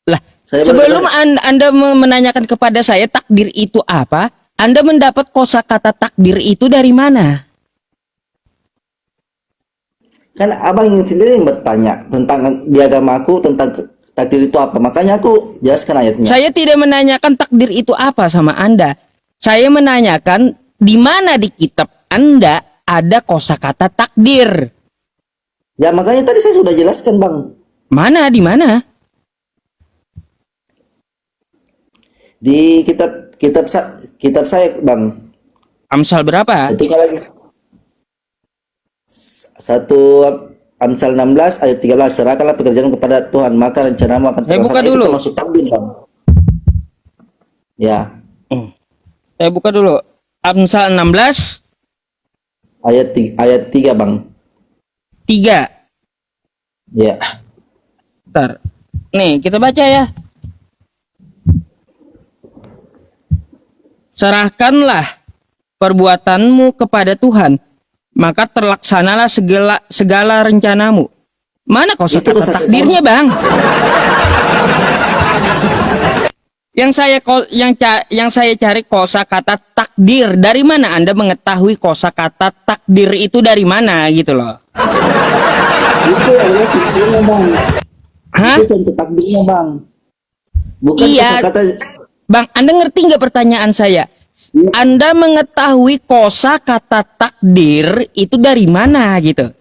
Lah, sebelum Anda menanyakan kepada saya takdir itu apa, Anda mendapat kosakata takdir itu dari mana? Kan abang sendiri yang bertanya tentang di agama aku tentang takdir itu apa, makanya aku jelaskan ayatnya. Saya tidak menanyakan takdir itu apa sama Anda. Saya menanyakan di mana di kitab Anda ada kosakata takdir. Ya makanya tadi saya sudah jelaskan Bang. Mana, di mana? Di kitab saya Bang. Amsal berapa? Ketika lagi satu Amsal 16 ayat 13, serahkanlah pekerjaan kepada Tuhan maka rencanamu akan Saya buka terlaksana. dulu. Itu termasuk takdir Bang. Ya. Saya buka dulu. Amsal 16 ayat 3 Bang. 3. Ya. Bentar. Nih, kita baca ya. Serahkanlah perbuatanmu kepada Tuhan, maka terlaksanalah segala rencanamu. Mana kosakata takdirnya, Bang? Yang saya cari kosakata takdir. Dari mana Anda mengetahui kosakata takdir itu dari mana gitu loh? Itu contohnya Bang. Hah? Itu contoh takdirnya Bang. Bukan Iya. kata Bang, Anda ngerti nggak pertanyaan saya? Anda mengetahui kosakata takdir itu dari mana gitu?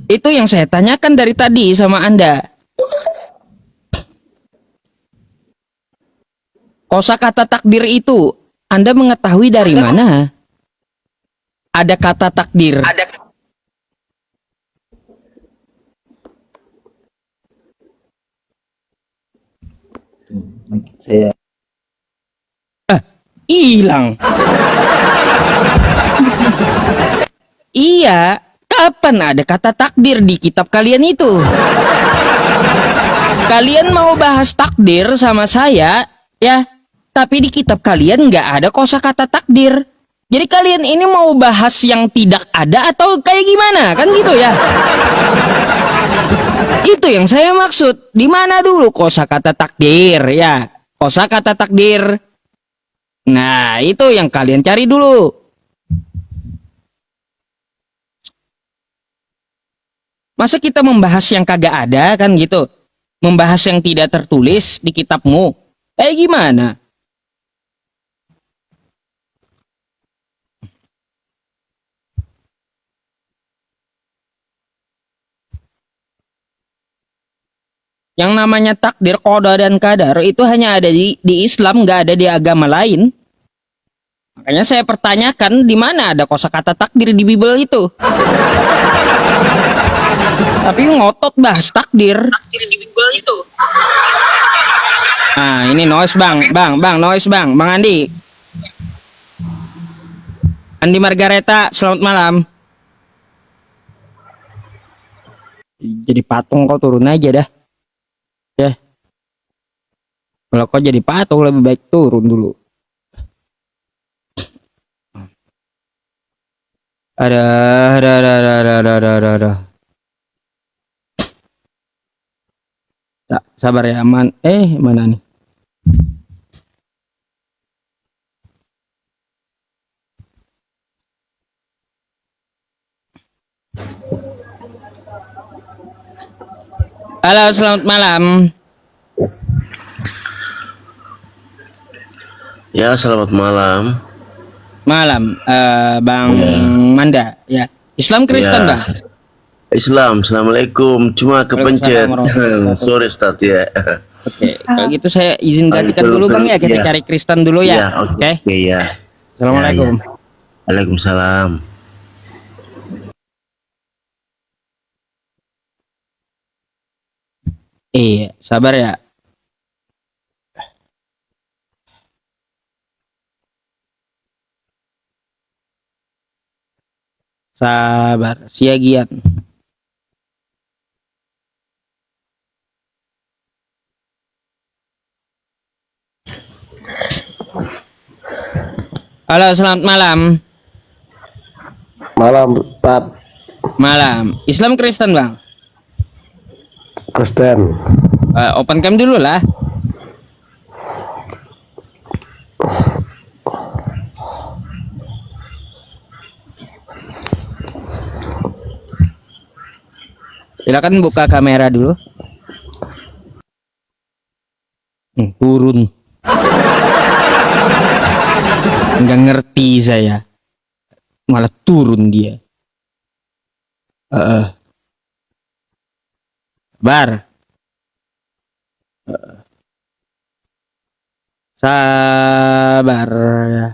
Itu yang saya tanyakan dari tadi sama Anda. Kosakata takdir itu Anda mengetahui dari mana? Ada kata takdir. saya Hilang. Iya, kapan ada kata takdir di kitab kalian itu? Kalian mau bahas takdir sama saya, ya? Tapi di kitab kalian nggak ada kosakata takdir. Jadi kalian ini mau bahas yang tidak ada atau kayak gimana? Kan gitu ya? Itu yang saya maksud. Di mana dulu kosakata takdir, ya? Kosakata takdir. Nah, itu yang kalian cari dulu. Masa kita membahas yang kagak ada kan gitu? Membahas yang tidak tertulis di kitabmu. Kayak gimana? Yang namanya takdir, qada dan qadar itu hanya ada di Islam, nggak ada di agama lain. Makanya saya pertanyakan di mana ada kosakata takdir di Bible itu. Tapi ngotot bahas takdir di Bible itu. Nah, ini noise bang, noise bang Andi. Andi Margareta, selamat malam. Jadi patung kau turun aja dah. Ya. Kalau kau jadi patung lebih baik turun dulu. Ada. Sabar ya, aman. Mana nih? Halo, selamat malam. Ya, selamat malam. Malam, Bang Manda. Ya, Islam Kristen, Ya. Bang. Islam, assalamualaikum. Cuma kepencet. Waalaikumsalam. Sorry, Ustaz ya. Oke, kalau gitu saya izin gantikan dulu Bang ya, kita Ya. cari Kristen dulu ya. Oke. Ya. Assalamualaikum. Waalaikumsalam. Iya, sabar ya. Sabar, siagian. Halo, selamat malam. Malam, Ustaz. Malam. Islam Kristen, Bang. Kristen. Open cam dulu lah. Silakan buka kamera dulu. Turun. Nggak ngerti saya. Malah turun dia. Bar. Sabar ya.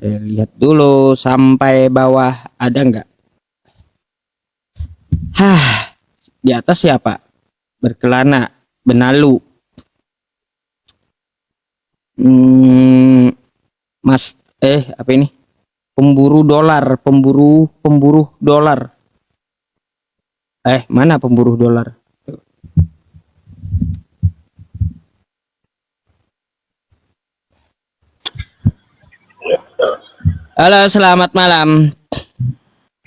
Lihat dulu sampai bawah ada nggak? Di atas siapa? Berkelana, benalu. Mas, apa ini? Pemburu dolar, pemburu dolar. Mana pemburu dolar? Halo, selamat malam.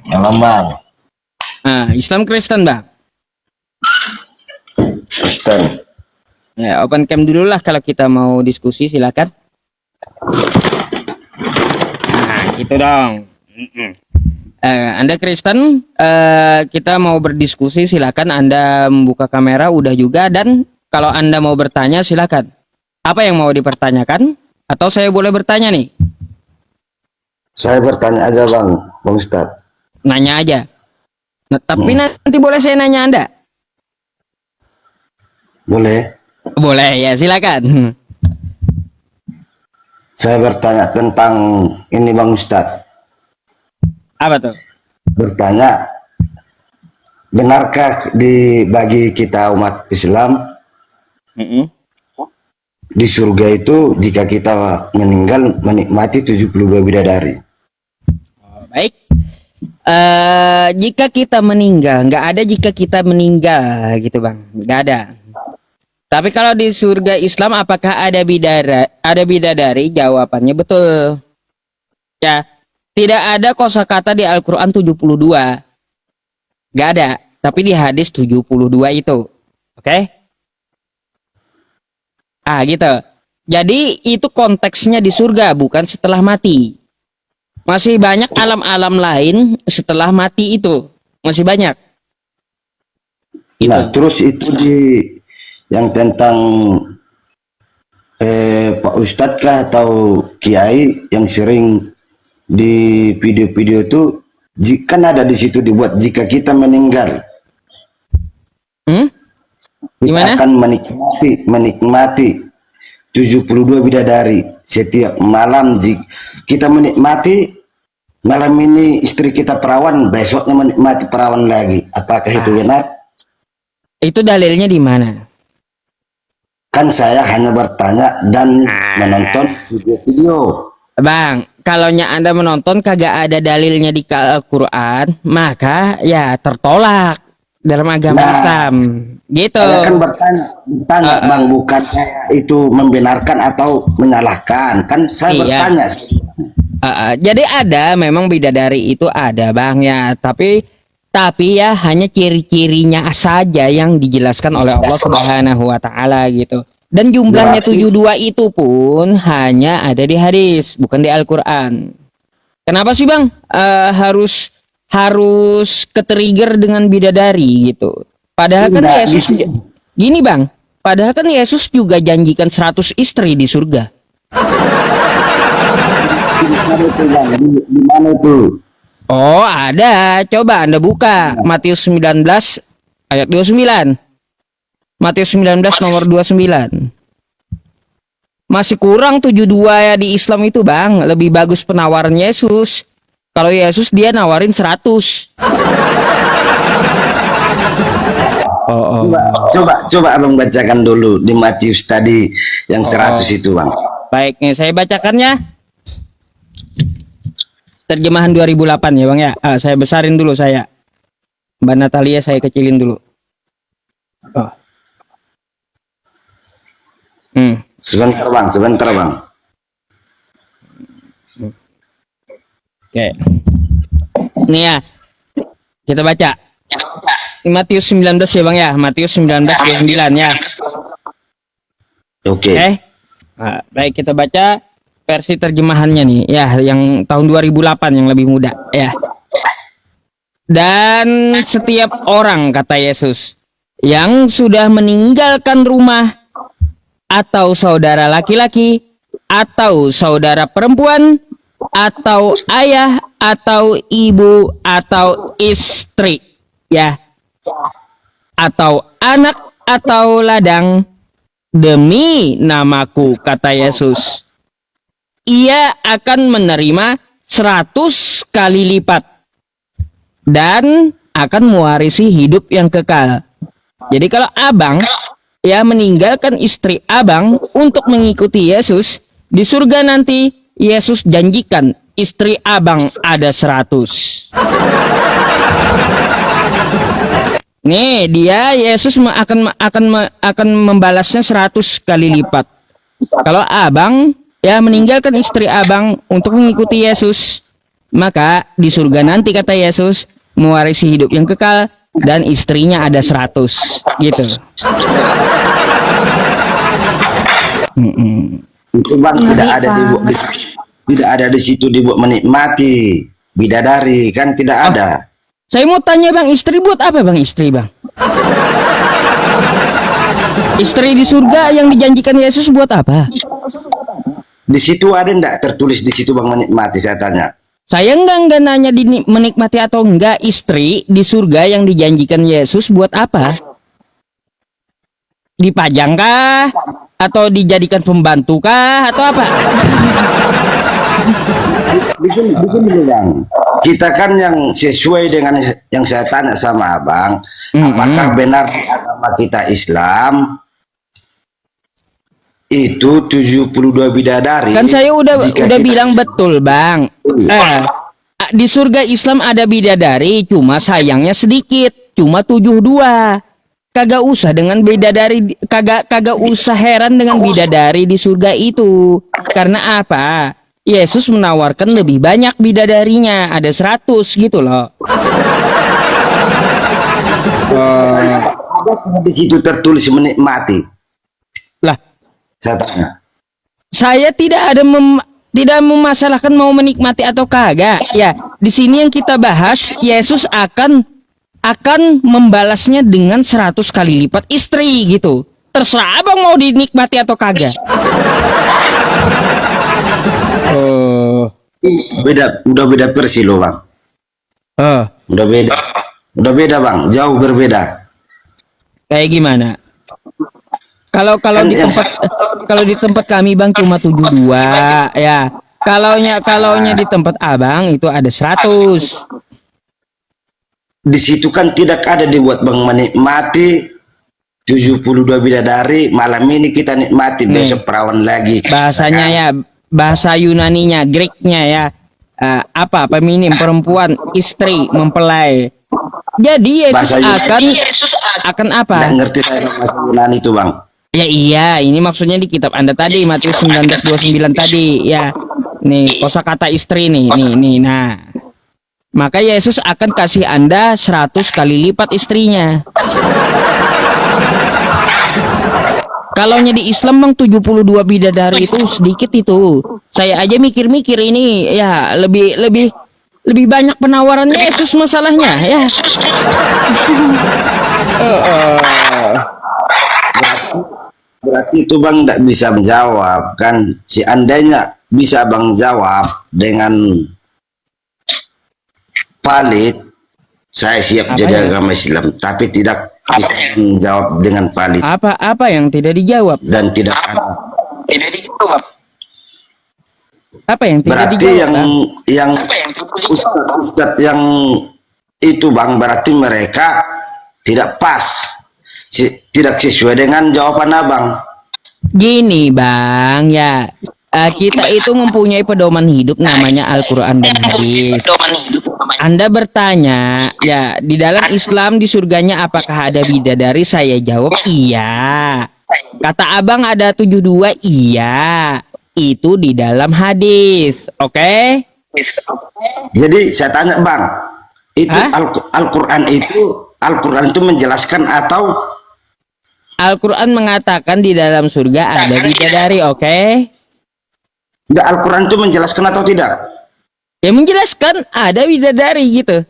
Malam, Bang. Islam Kristen, Bang. Kristen. Ya, open cam dulu lah kalau kita mau diskusi, silakan. Gitu dong. Anda Kristen, kita mau berdiskusi, silakan Anda membuka kamera udah juga, dan kalau Anda mau bertanya silakan. Apa yang mau dipertanyakan? Atau saya boleh bertanya nih? Saya bertanya aja, Bang Ustaz. Nanya aja. Nah, tapi nanti boleh saya nanya Anda? Boleh? Boleh ya, silakan. Saya bertanya tentang ini, Bang Ustaz. Apa tuh? Bertanya, benarkah bagi kita umat Islam di surga itu jika kita meninggal menikmati 72 bidadari? Baik. Jika kita meninggal, nggak ada jika kita meninggal gitu Bang, nggak ada. Tapi kalau di surga Islam apakah ada bidadari? Jawabannya betul. Ya, tidak ada kosakata di Al-Quran 72. Nggak ada, tapi di hadis 72 itu. Oke? Gitu. Jadi itu konteksnya di surga, bukan setelah mati. Masih banyak alam-alam lain setelah mati itu. Masih banyak. Nah, terus itu yang tentang Pak Ustadz kah atau Kiai yang sering di video-video itu kan ada di situ dibuat jika kita meninggal kita Gimana? akan menikmati 72 bidadari setiap malam. Jika kita menikmati malam ini istri kita perawan, besoknya menikmati perawan lagi. Apakah itu benar? Itu dalilnya di mana? Kan saya hanya bertanya dan menonton video-video. Bang, kalau Anda menonton kagak ada dalilnya di Al-Quran, maka ya tertolak dalam agama Islam. Gitu. Saya kan bertanya Bang, bukan saya itu membenarkan atau menyalahkan. Kan saya bertanya. Jadi ada, memang bidadari itu ada Bang ya, tapi ya hanya ciri-cirinya saja yang dijelaskan oleh Allah Subhanahu wa taala gitu. Dan jumlahnya 72 itu pun hanya ada di hadis, bukan di Al-Qur'an. Kenapa sih Bang harus ketrigger dengan bidadari gitu? Padahal kan Yesus gini Bang, padahal kan Yesus juga janjikan 100 istri di surga. Di mana itu? Oh, ada. Coba Anda buka Matius 19 ayat 29. Matius 19 nomor 29. Masih kurang 72 ya di Islam itu, Bang. Lebih bagus penawaran Yesus. Kalau Yesus dia nawarin 100. Coba Abang bacakan dulu di Matius tadi yang 100 itu, Bang. Baik, nih saya bacakannya. Terjemahan 2008 ya Bang ya. Saya besarin dulu saya. Mbak Natalia saya kecilin dulu. Sebentar Bang. Oke. Nih ya. Kita baca. Matius 19 ya Bang ya. Matius 19 29 ya. Oke. Baik, kita baca versi terjemahannya nih ya, yang tahun 2008 yang lebih muda ya. Dan setiap orang, kata Yesus, yang sudah meninggalkan rumah atau saudara laki-laki atau saudara perempuan atau ayah atau ibu atau istri ya, atau anak atau ladang demi namaku, kata Yesus, ia akan menerima 100 kali lipat dan akan mewarisi hidup yang kekal. Jadi kalau Abang ya meninggalkan istri Abang untuk mengikuti Yesus, di surga nanti Yesus janjikan istri Abang ada 100. Nih dia, Yesus akan membalasnya 100 kali lipat. Kalau Abang ya meninggalkan istri Abang untuk mengikuti Yesus, maka di surga nanti, kata Yesus, mewarisi hidup yang kekal dan istrinya ada 100 gitu. Itu Bang tidak ada di situ dibuat menikmati bidadari, kan tidak ada. Saya mau tanya Bang, istri buat apa Bang, istri Bang? Istri di surga yang dijanjikan Yesus buat apa? Di situ ada enggak tertulis di situ Bang menikmati, saya tanya. Saya enggak nanya menikmati atau enggak. Istri di surga yang dijanjikan Yesus buat apa? Dipajang kah? Atau dijadikan pembantu kah? Atau apa? Begini Bang. Kita kan yang sesuai dengan yang saya tanya sama Abang, apakah benar di agama kita Islam itu 72 bidadari? Kan saya udah bilang betul Bang. Di surga Islam ada bidadari, cuma sayangnya sedikit, cuma 72. Kagak usah dengan bidadari, kagak usah heran dengan bidadari di surga itu. Karena apa? Yesus menawarkan lebih banyak bidadarinya, ada 100 gitu loh. Di situ tertulis menikmati. Lah, saya tanya. Saya tidak memasalahkan mau menikmati atau kagak. Ya, di sini yang kita bahas, Yesus akan membalasnya dengan 100 kali lipat istri gitu. Terserah Abang mau dinikmati atau kagak. Udah beda versi loh Bang. Udah beda Bang, jauh berbeda. Kayak gimana? Kalau kalau di tempat kami Bang cuma 72 ya. Kalaunya di tempat Abang itu ada 100. Di situ kan tidak ada dibuat Bang menikmati 72 bidadari, malam ini kita nikmati, besok perawan lagi. Bahasanya ya, bahasa Yunaninya, Greeknya ya. Apa? Feminim, perempuan, istri, mempelai. Jadi Yesus akan apa? Nggak ngerti saya bahasa Yunani itu Bang. Ya iya, ini maksudnya di kitab Anda tadi, Matius 19:29 tadi ya. Nih, kosakata istri nih. Nah. Maka Yesus akan kasih Anda 100 kali lipat istrinya. Kalaunya di Islam Bang 72 bidadari itu sedikit itu. Saya aja mikir-mikir ini ya lebih banyak penawaran Yesus masalahnya ya. Berarti itu Bang tidak bisa menjawab kan? Seandainya bisa Bang jawab dengan valid, saya siap jadi agama Islam, tapi tidak bisa menjawab dengan valid. Apa yang tidak dijawab? Dan tidak ada. Apa yang tidak Berarti dijawab? yang ustadz yang itu Bang, berarti mereka tidak pas, tidak sesuai dengan jawaban Abang. Gini Bang ya, kita itu mempunyai pedoman hidup namanya Al-Quran dan Hadis. Anda bertanya ya, di dalam Islam di surganya apakah ada bidadari? Saya jawab iya. Kata Abang ada 72, iya. Itu di dalam hadis, oke? Jadi saya tanya Bang, itu Al-Quran itu menjelaskan atau Al-Quran mengatakan di dalam surga ada bidadari, oke? tidak? Al-Quran itu menjelaskan atau tidak? Ya menjelaskan ada bidadari gitu.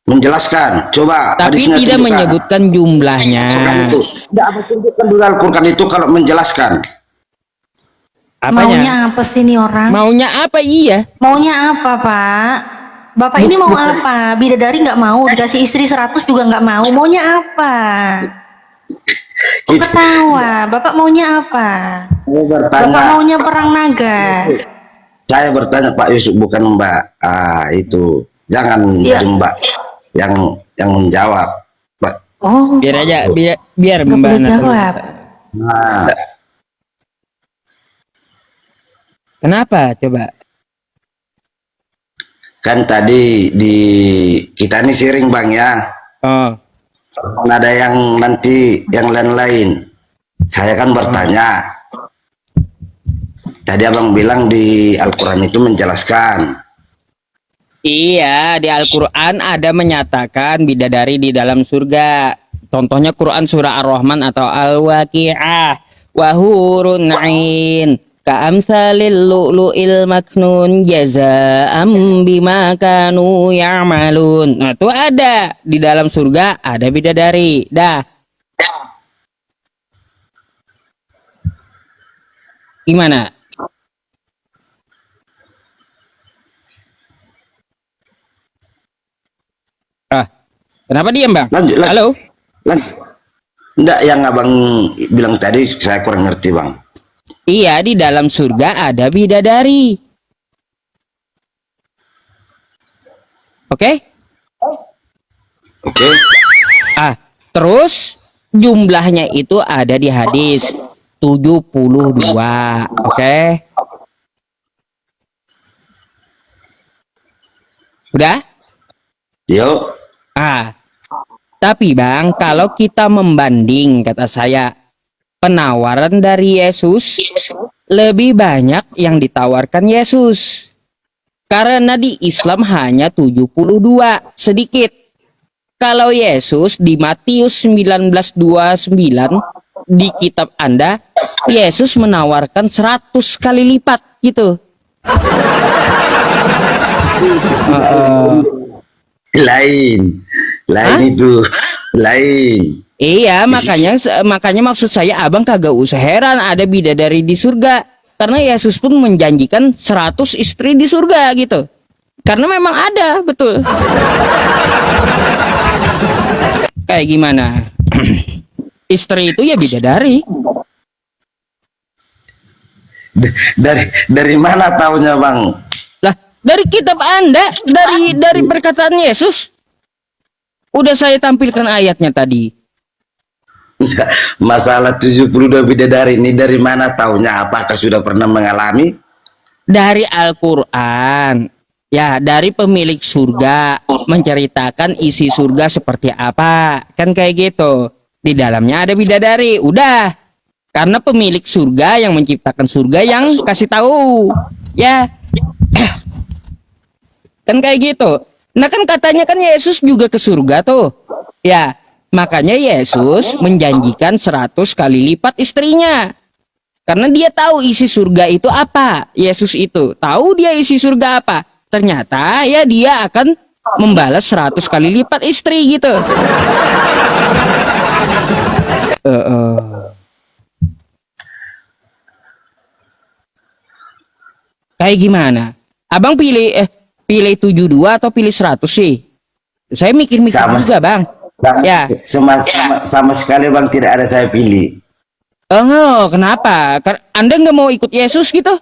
Menjelaskan. Coba Tapi hadisnya tidak tunjukkan. menyebutkan jumlahnya. Tidak apa tunjukkan dulu Al-Quran itu kalau menjelaskan. Maunya Apanya? apa sih ini orang? Maunya apa iya? Maunya apa, Pak? Bapak ini mau apa? Bidadari nggak mau, dikasih istri 100 juga nggak mau. Maunya apa? Kok ketawa? Bapak maunya apa? Saya bertanya, Bapak maunya perang naga. saya bertanya Pak Yusuf, bukan Mbak. Itu jangan dari Mbak yang menjawab, Pak. Oh, Biar aja, biar nggak Mbak boleh Natalia. jawab. Nah, Kenapa coba? kan tadi kita ini sharing Bang ya. Oh, Ada yang nanti yang lain-lain. Saya kan bertanya. Tadi Abang bilang di Al-Quran itu menjelaskan. iya, di Al-Quran ada menyatakan bidadari di dalam surga. Contohnya Quran surah Ar-Rahman atau Al-Waqi'ah. Wahurun 'ain ka'amsalil lu'lu'il maknun jazaa'am bima kanu ya'malun. Nah, itu ada di dalam surga ada bidadari. Dah. Gimana? Kenapa diam Bang? Lanjut. Halo? Lanjut. Enggak, yang Abang bilang tadi saya kurang ngerti Bang. Iya, di dalam surga ada bidadari. Oke? Oke. Terus jumlahnya itu ada di hadis 72. Oke? Udah? Yuk. Tapi Bang, kalau kita membanding, kata saya, penawaran dari Yesus lebih banyak yang ditawarkan Yesus. Karena di Islam hanya 72, sedikit. Kalau Yesus di Matius 19:29 di kitab Anda, Yesus menawarkan 100 kali lipat gitu. Lain itu lain. Iya, makanya maksud saya Abang kagak usah heran ada bidadari di surga. Karena Yesus pun menjanjikan 100 istri di surga gitu. Karena memang ada, betul. Kayak gimana? Istri itu ya bidadari. Dari mana taunya bang? Lah, dari kitab Anda, dari perkataan Yesus. Udah saya tampilkan ayatnya tadi. Masalah 72 bidadari ini dari mana taunya? Apakah sudah pernah mengalami? Dari Al-Qur'an. Ya, dari pemilik surga menceritakan isi surga seperti apa. Kan kayak gitu. Di dalamnya ada bidadari. Udah. Karena pemilik surga yang menciptakan surga yang kasih tahu. Ya. Kan kayak gitu. Nah kan katanya kan Yesus juga ke surga tuh. Ya, makanya Yesus menjanjikan 100 kali lipat istrinya. Karena dia tahu isi surga itu apa. Yesus itu tahu dia isi surga apa. Ternyata ya dia akan membalas 100 kali lipat istri gitu. Kayak gimana? Abang pilih 72 atau pilih 100 sih? Saya mikir-mikir juga, Bang. Bang, Ya. sama sekali bang tidak ada saya pilih. Oh, kenapa? Anda nggak mau ikut Yesus gitu?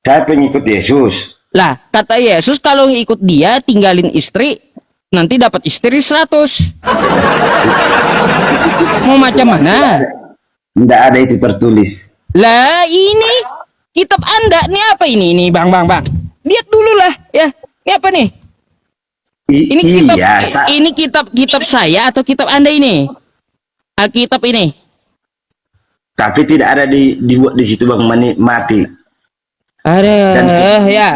Saya pengikut Yesus. Lah, kata Yesus kalau ikut dia tinggalin istri, nanti dapat istri 100. Mau macam mana? Tidak ada itu tertulis. Lah, ini kitab Anda nih apa ini? Ini Bang. Lihat dulu lah ya. Ini apa nih? Ini kitab Iya, ini kitab saya atau kitab Anda ini? Alkitab ini. tapi tidak ada dibuat di situ bang, menikmati. Ada ya.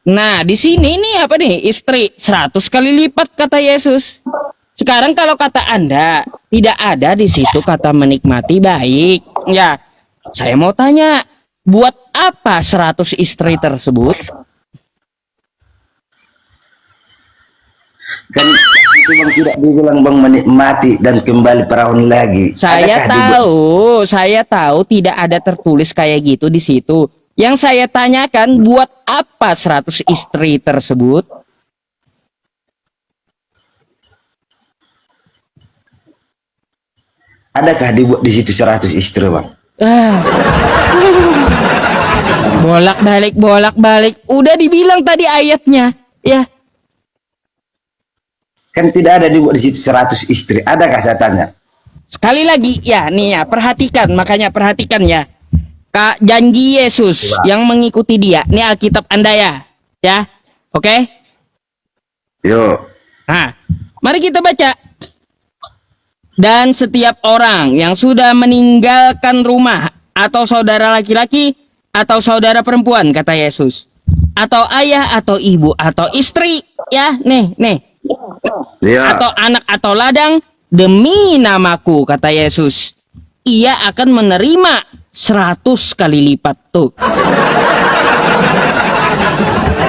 Nah, di sini nih apa nih? Istri 100 kali lipat kata Yesus. Sekarang kalau kata Anda tidak ada di situ kata menikmati baik. Ya, saya mau tanya, buat apa 100 istri tersebut? Kan itu bang tidak dibilang bang menikmati dan kembali perawan lagi. Saya tahu tidak ada tertulis kayak gitu di situ. Yang saya tanyakan, buat apa 100 istri tersebut? Adakah dibuat di situ 100 istri bang? Bolak-balik. Udah dibilang tadi ayatnya, ya. Kan tidak ada dibuat di situ 100 istri. Adakah saya tanya? Sekali lagi, ya, nih ya, perhatikan ya. Kak, janji Yesus yang mengikuti dia. Ini Alkitab Anda ya. Oke? Yuk. Nah, mari kita baca. Dan setiap orang yang sudah meninggalkan rumah atau saudara laki-laki atau saudara perempuan, kata Yesus, atau ayah atau ibu atau istri, ya, nih, Ya. atau anak atau ladang, demi namaku, kata Yesus, ia akan menerima 100 kali lipat tuh.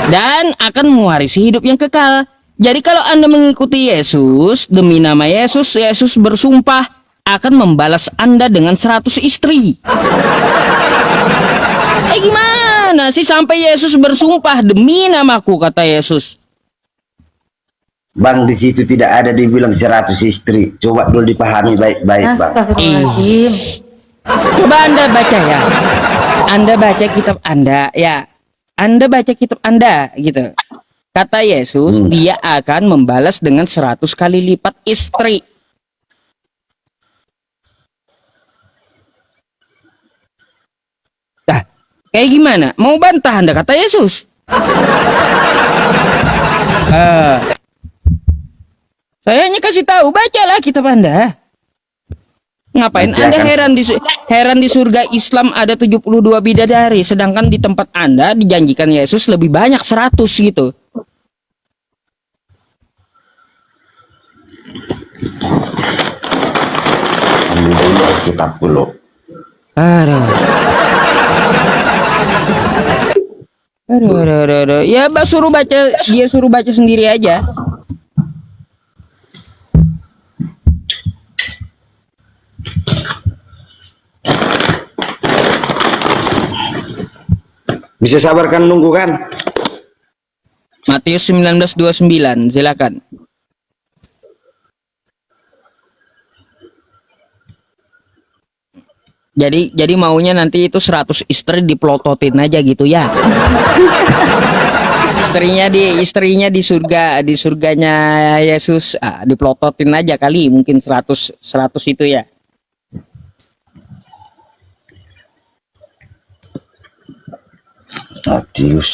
Dan akan mewarisi hidup yang kekal. Jadi kalau Anda mengikuti Yesus, demi nama Yesus, Yesus bersumpah akan membalas Anda dengan 100 istri. Gimana sih sampai Yesus bersumpah demi namaku, kata Yesus? Bang, di situ tidak ada dibilang 100 istri. Coba dulu dipahami baik-baik bang. Astagfirullahaladzim. Coba Anda baca ya. Anda baca kitab Anda ya. Anda baca kitab Anda gitu. Kata Yesus, dia akan membalas dengan 100 kali lipat istri. Nah, kayak gimana? Mau bantah Anda, kata Yesus? Saya hanya kasih tahu, bacalah kitab Anda. Ngapain Nanti Anda akan- heran di surga Islam ada 72 bidadari, sedangkan di tempat Anda dijanjikan Yesus lebih banyak 100 gitu. Ambil dulu Alkitab dulu. Aduh. Ya, suruh baca, dia suruh baca sendiri aja. Bisa sabarkan nunggu kan? Matius 19:29, silakan. Jadi maunya nanti itu 100 istri dipelototin aja gitu ya. istrinya di surganya Yesus dipelototin aja kali, mungkin 100 itu ya. Matius.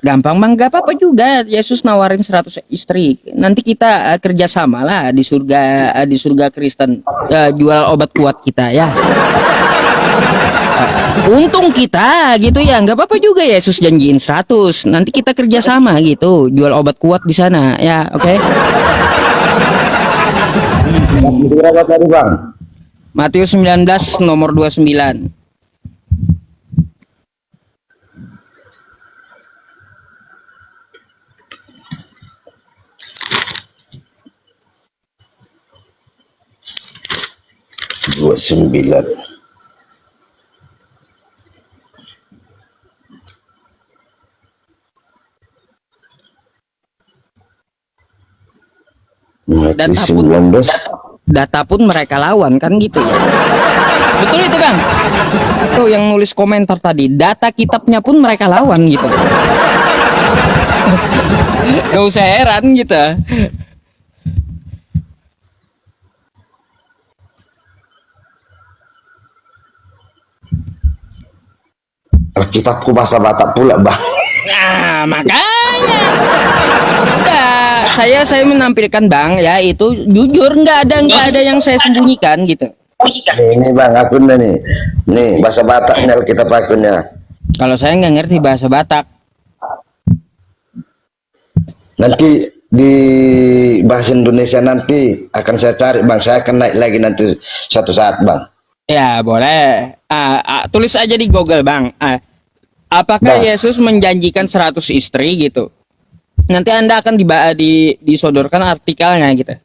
Gampang bang, gak apa-apa juga. Yesus nawarin 100 istri. Nanti kita kerjasama lah di surga Kristen. Jual obat kuat kita ya. Untung kita gitu ya, nggak apa-apa juga. Yesus janjiin 100. Nanti kita kerjasama gitu, jual obat kuat di sana ya, oke? Berapa tadi bang? Matius 19 nomor 29. Dua sembilan. Data pun mereka lawan kan gitu ya. Betul itu bang. Tuh yang nulis komentar tadi, data kitabnya pun mereka lawan gitu. Gak usah heran gitu. Alkitabku bahasa Batak pula bang. Nah makanya udah saya menampilkan bang ya, itu jujur, nggak ada yang saya sembunyikan gitu. Ini bang akunnya nih bahasa Bataknya Alkitab akunnya. Kalau saya nggak ngerti bahasa Batak. Nanti di bahasa Indonesia nanti akan saya cari bang, saya akan naik lagi nanti suatu saat bang. Ya boleh. Tulis aja di Google bang. Apakah Yesus menjanjikan 100 istri gitu? Nanti Anda akan disodorkan artikelnya gitu.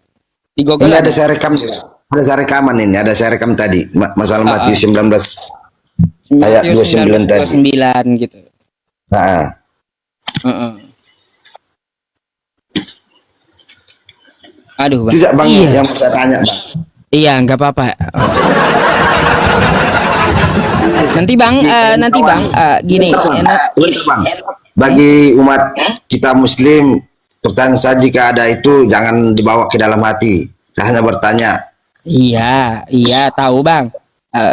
Di Google. Ini ada saya rekam juga. Ada saya rekaman ini. Ada saya rekam tadi masalah Matius 19 ayat 29 tadi. 29 gitu. Nah. Aduh bang. Tidak bang yang mau saya tanya bang. Iya nggak apa-apa. Nanti bang, gini bang, bagi umat kita Muslim, pertanyaan saya jika ada itu jangan dibawa ke dalam hati. Saya hanya bertanya. Iya tahu bang.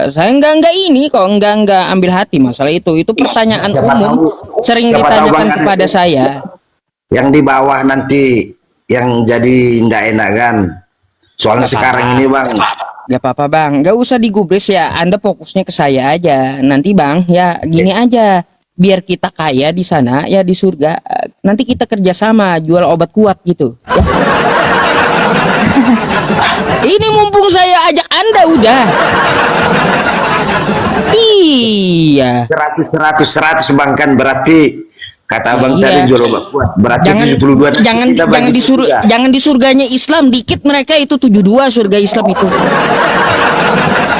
Saya enggak ini kok, enggak ambil hati masalah itu. Itu pertanyaan umum sering ditanyakan kepada saya. Yang di bawah nanti yang jadi ndak enak kan. Soalnya sekarang ini bang. Gak apa-apa bang, gak usah digubris ya. Anda fokusnya ke saya aja. Nanti bang, ya gini aja. Biar kita kaya di sana ya di surga. Nanti kita kerjasama jual obat kuat gitu. Ya. Ini mumpung saya ajak Anda udah. Iya. 100 bang kan berarti. Kata abang tadi jual obat kuat berarti 72. Jangan di surganya Islam dikit, mereka itu 72 surga Islam itu.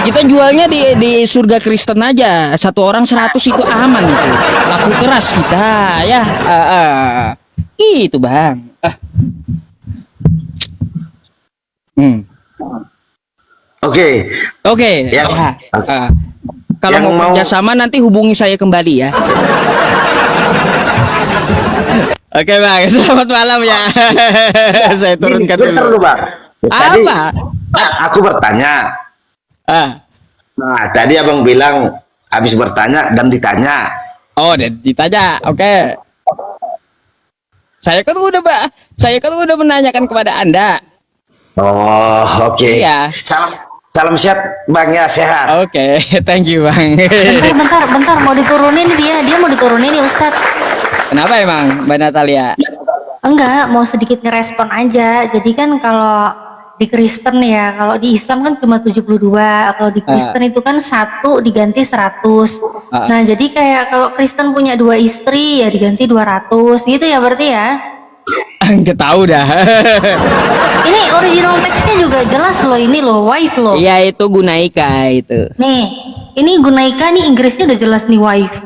Kita jualnya di surga Kristen aja. Satu orang 100 itu aman itu. Laku keras kita ya. Itu bang. Oke. Ya. Kalau mau kerjasama nanti hubungi saya kembali ya. Oke bang, selamat malam ya. Saya turunkan dulu. Bang. Tadi, apa? Aku bertanya. Nah, tadi abang bilang habis bertanya dan ditanya. Oh, dan ditanya. Oke. Saya kan udah menanyakan kepada Anda. Oh, oke. Iya. Salam sehat bang ya, sehat. Oke, thank you bang. Bentar, mau diturunin dia mau diturunin nih Ustadz. Kenapa emang Mbak Natalia? Enggak, mau sedikit ngerespon aja. Jadi kan kalau di Kristen ya, kalau di Islam kan cuma 72, kalau di Kristen itu kan 1 diganti 100. Nah jadi kayak kalau Kristen punya 2 istri ya diganti 200 gitu ya berarti ya? Nggak tahu dah. Ini original teksnya juga jelas loh, ini loh wife loh. Iya itu Gunaika itu. Nih, ini Gunaika nih Inggrisnya udah jelas nih wife.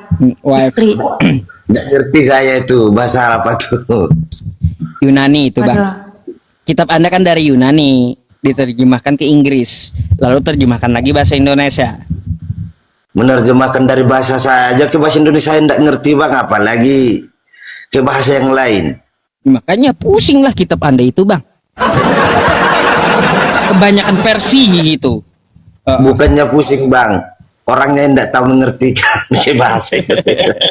Istri. Nggak ngerti saya itu bahasa apa tuh. Yunani itu bang. Kitab Anda kan dari Yunani. diterjemahkan ke Inggris, lalu terjemahkan lagi bahasa Indonesia. Menerjemahkan dari bahasa saja ke bahasa Indonesia saya tidak ngerti bang, apalagi ke bahasa yang lain. Makanya pusinglah kitab Anda itu bang. Kebanyakan versi gitu. Bukannya pusing bang, orangnya tidak tahu mengertikan ke bahasa Indonesia.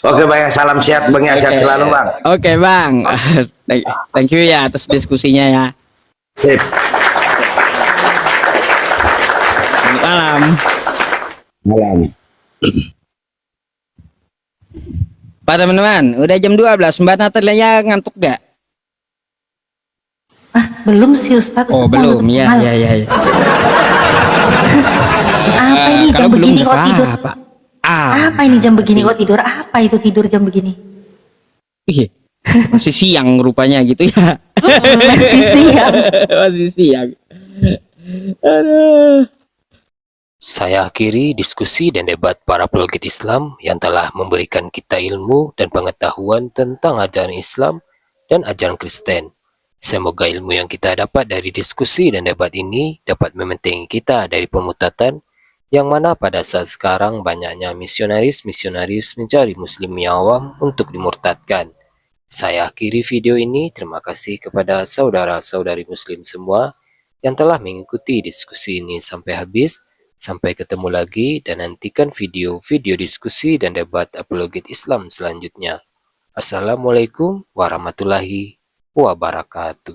Oke bang, salam sehat bang, ya sehat selalu bang. Oke bang, thank you ya atas diskusinya ya. Sip. Selamat malam. Malam. Pak teman-teman, udah jam 12, Mbak Natalia ngantuk gak? Belum sih Ustadz. Oh belum, ya. Apa ini jam begini kok tidur? Apa ini jam begini kok tidur? Apa itu tidur jam begini? Iya, masih siang rupanya gitu ya. Masih siang. Masih siang. Aduh. Saya akhiri diskusi dan debat para apologet Islam yang telah memberikan kita ilmu dan pengetahuan tentang ajaran Islam dan ajaran Kristen. Semoga ilmu yang kita dapat dari diskusi dan debat ini dapat membentengi kita dari pemutatan yang mana pada saat sekarang banyaknya misionaris-misionaris mencari muslim yang awam untuk dimurtadkan. Saya akhiri video ini. Terima kasih kepada saudara-saudari muslim semua yang telah mengikuti diskusi ini sampai habis. Sampai ketemu lagi dan nantikan video-video diskusi dan debat apologet Islam selanjutnya. Assalamualaikum warahmatullahi wabarakatuh.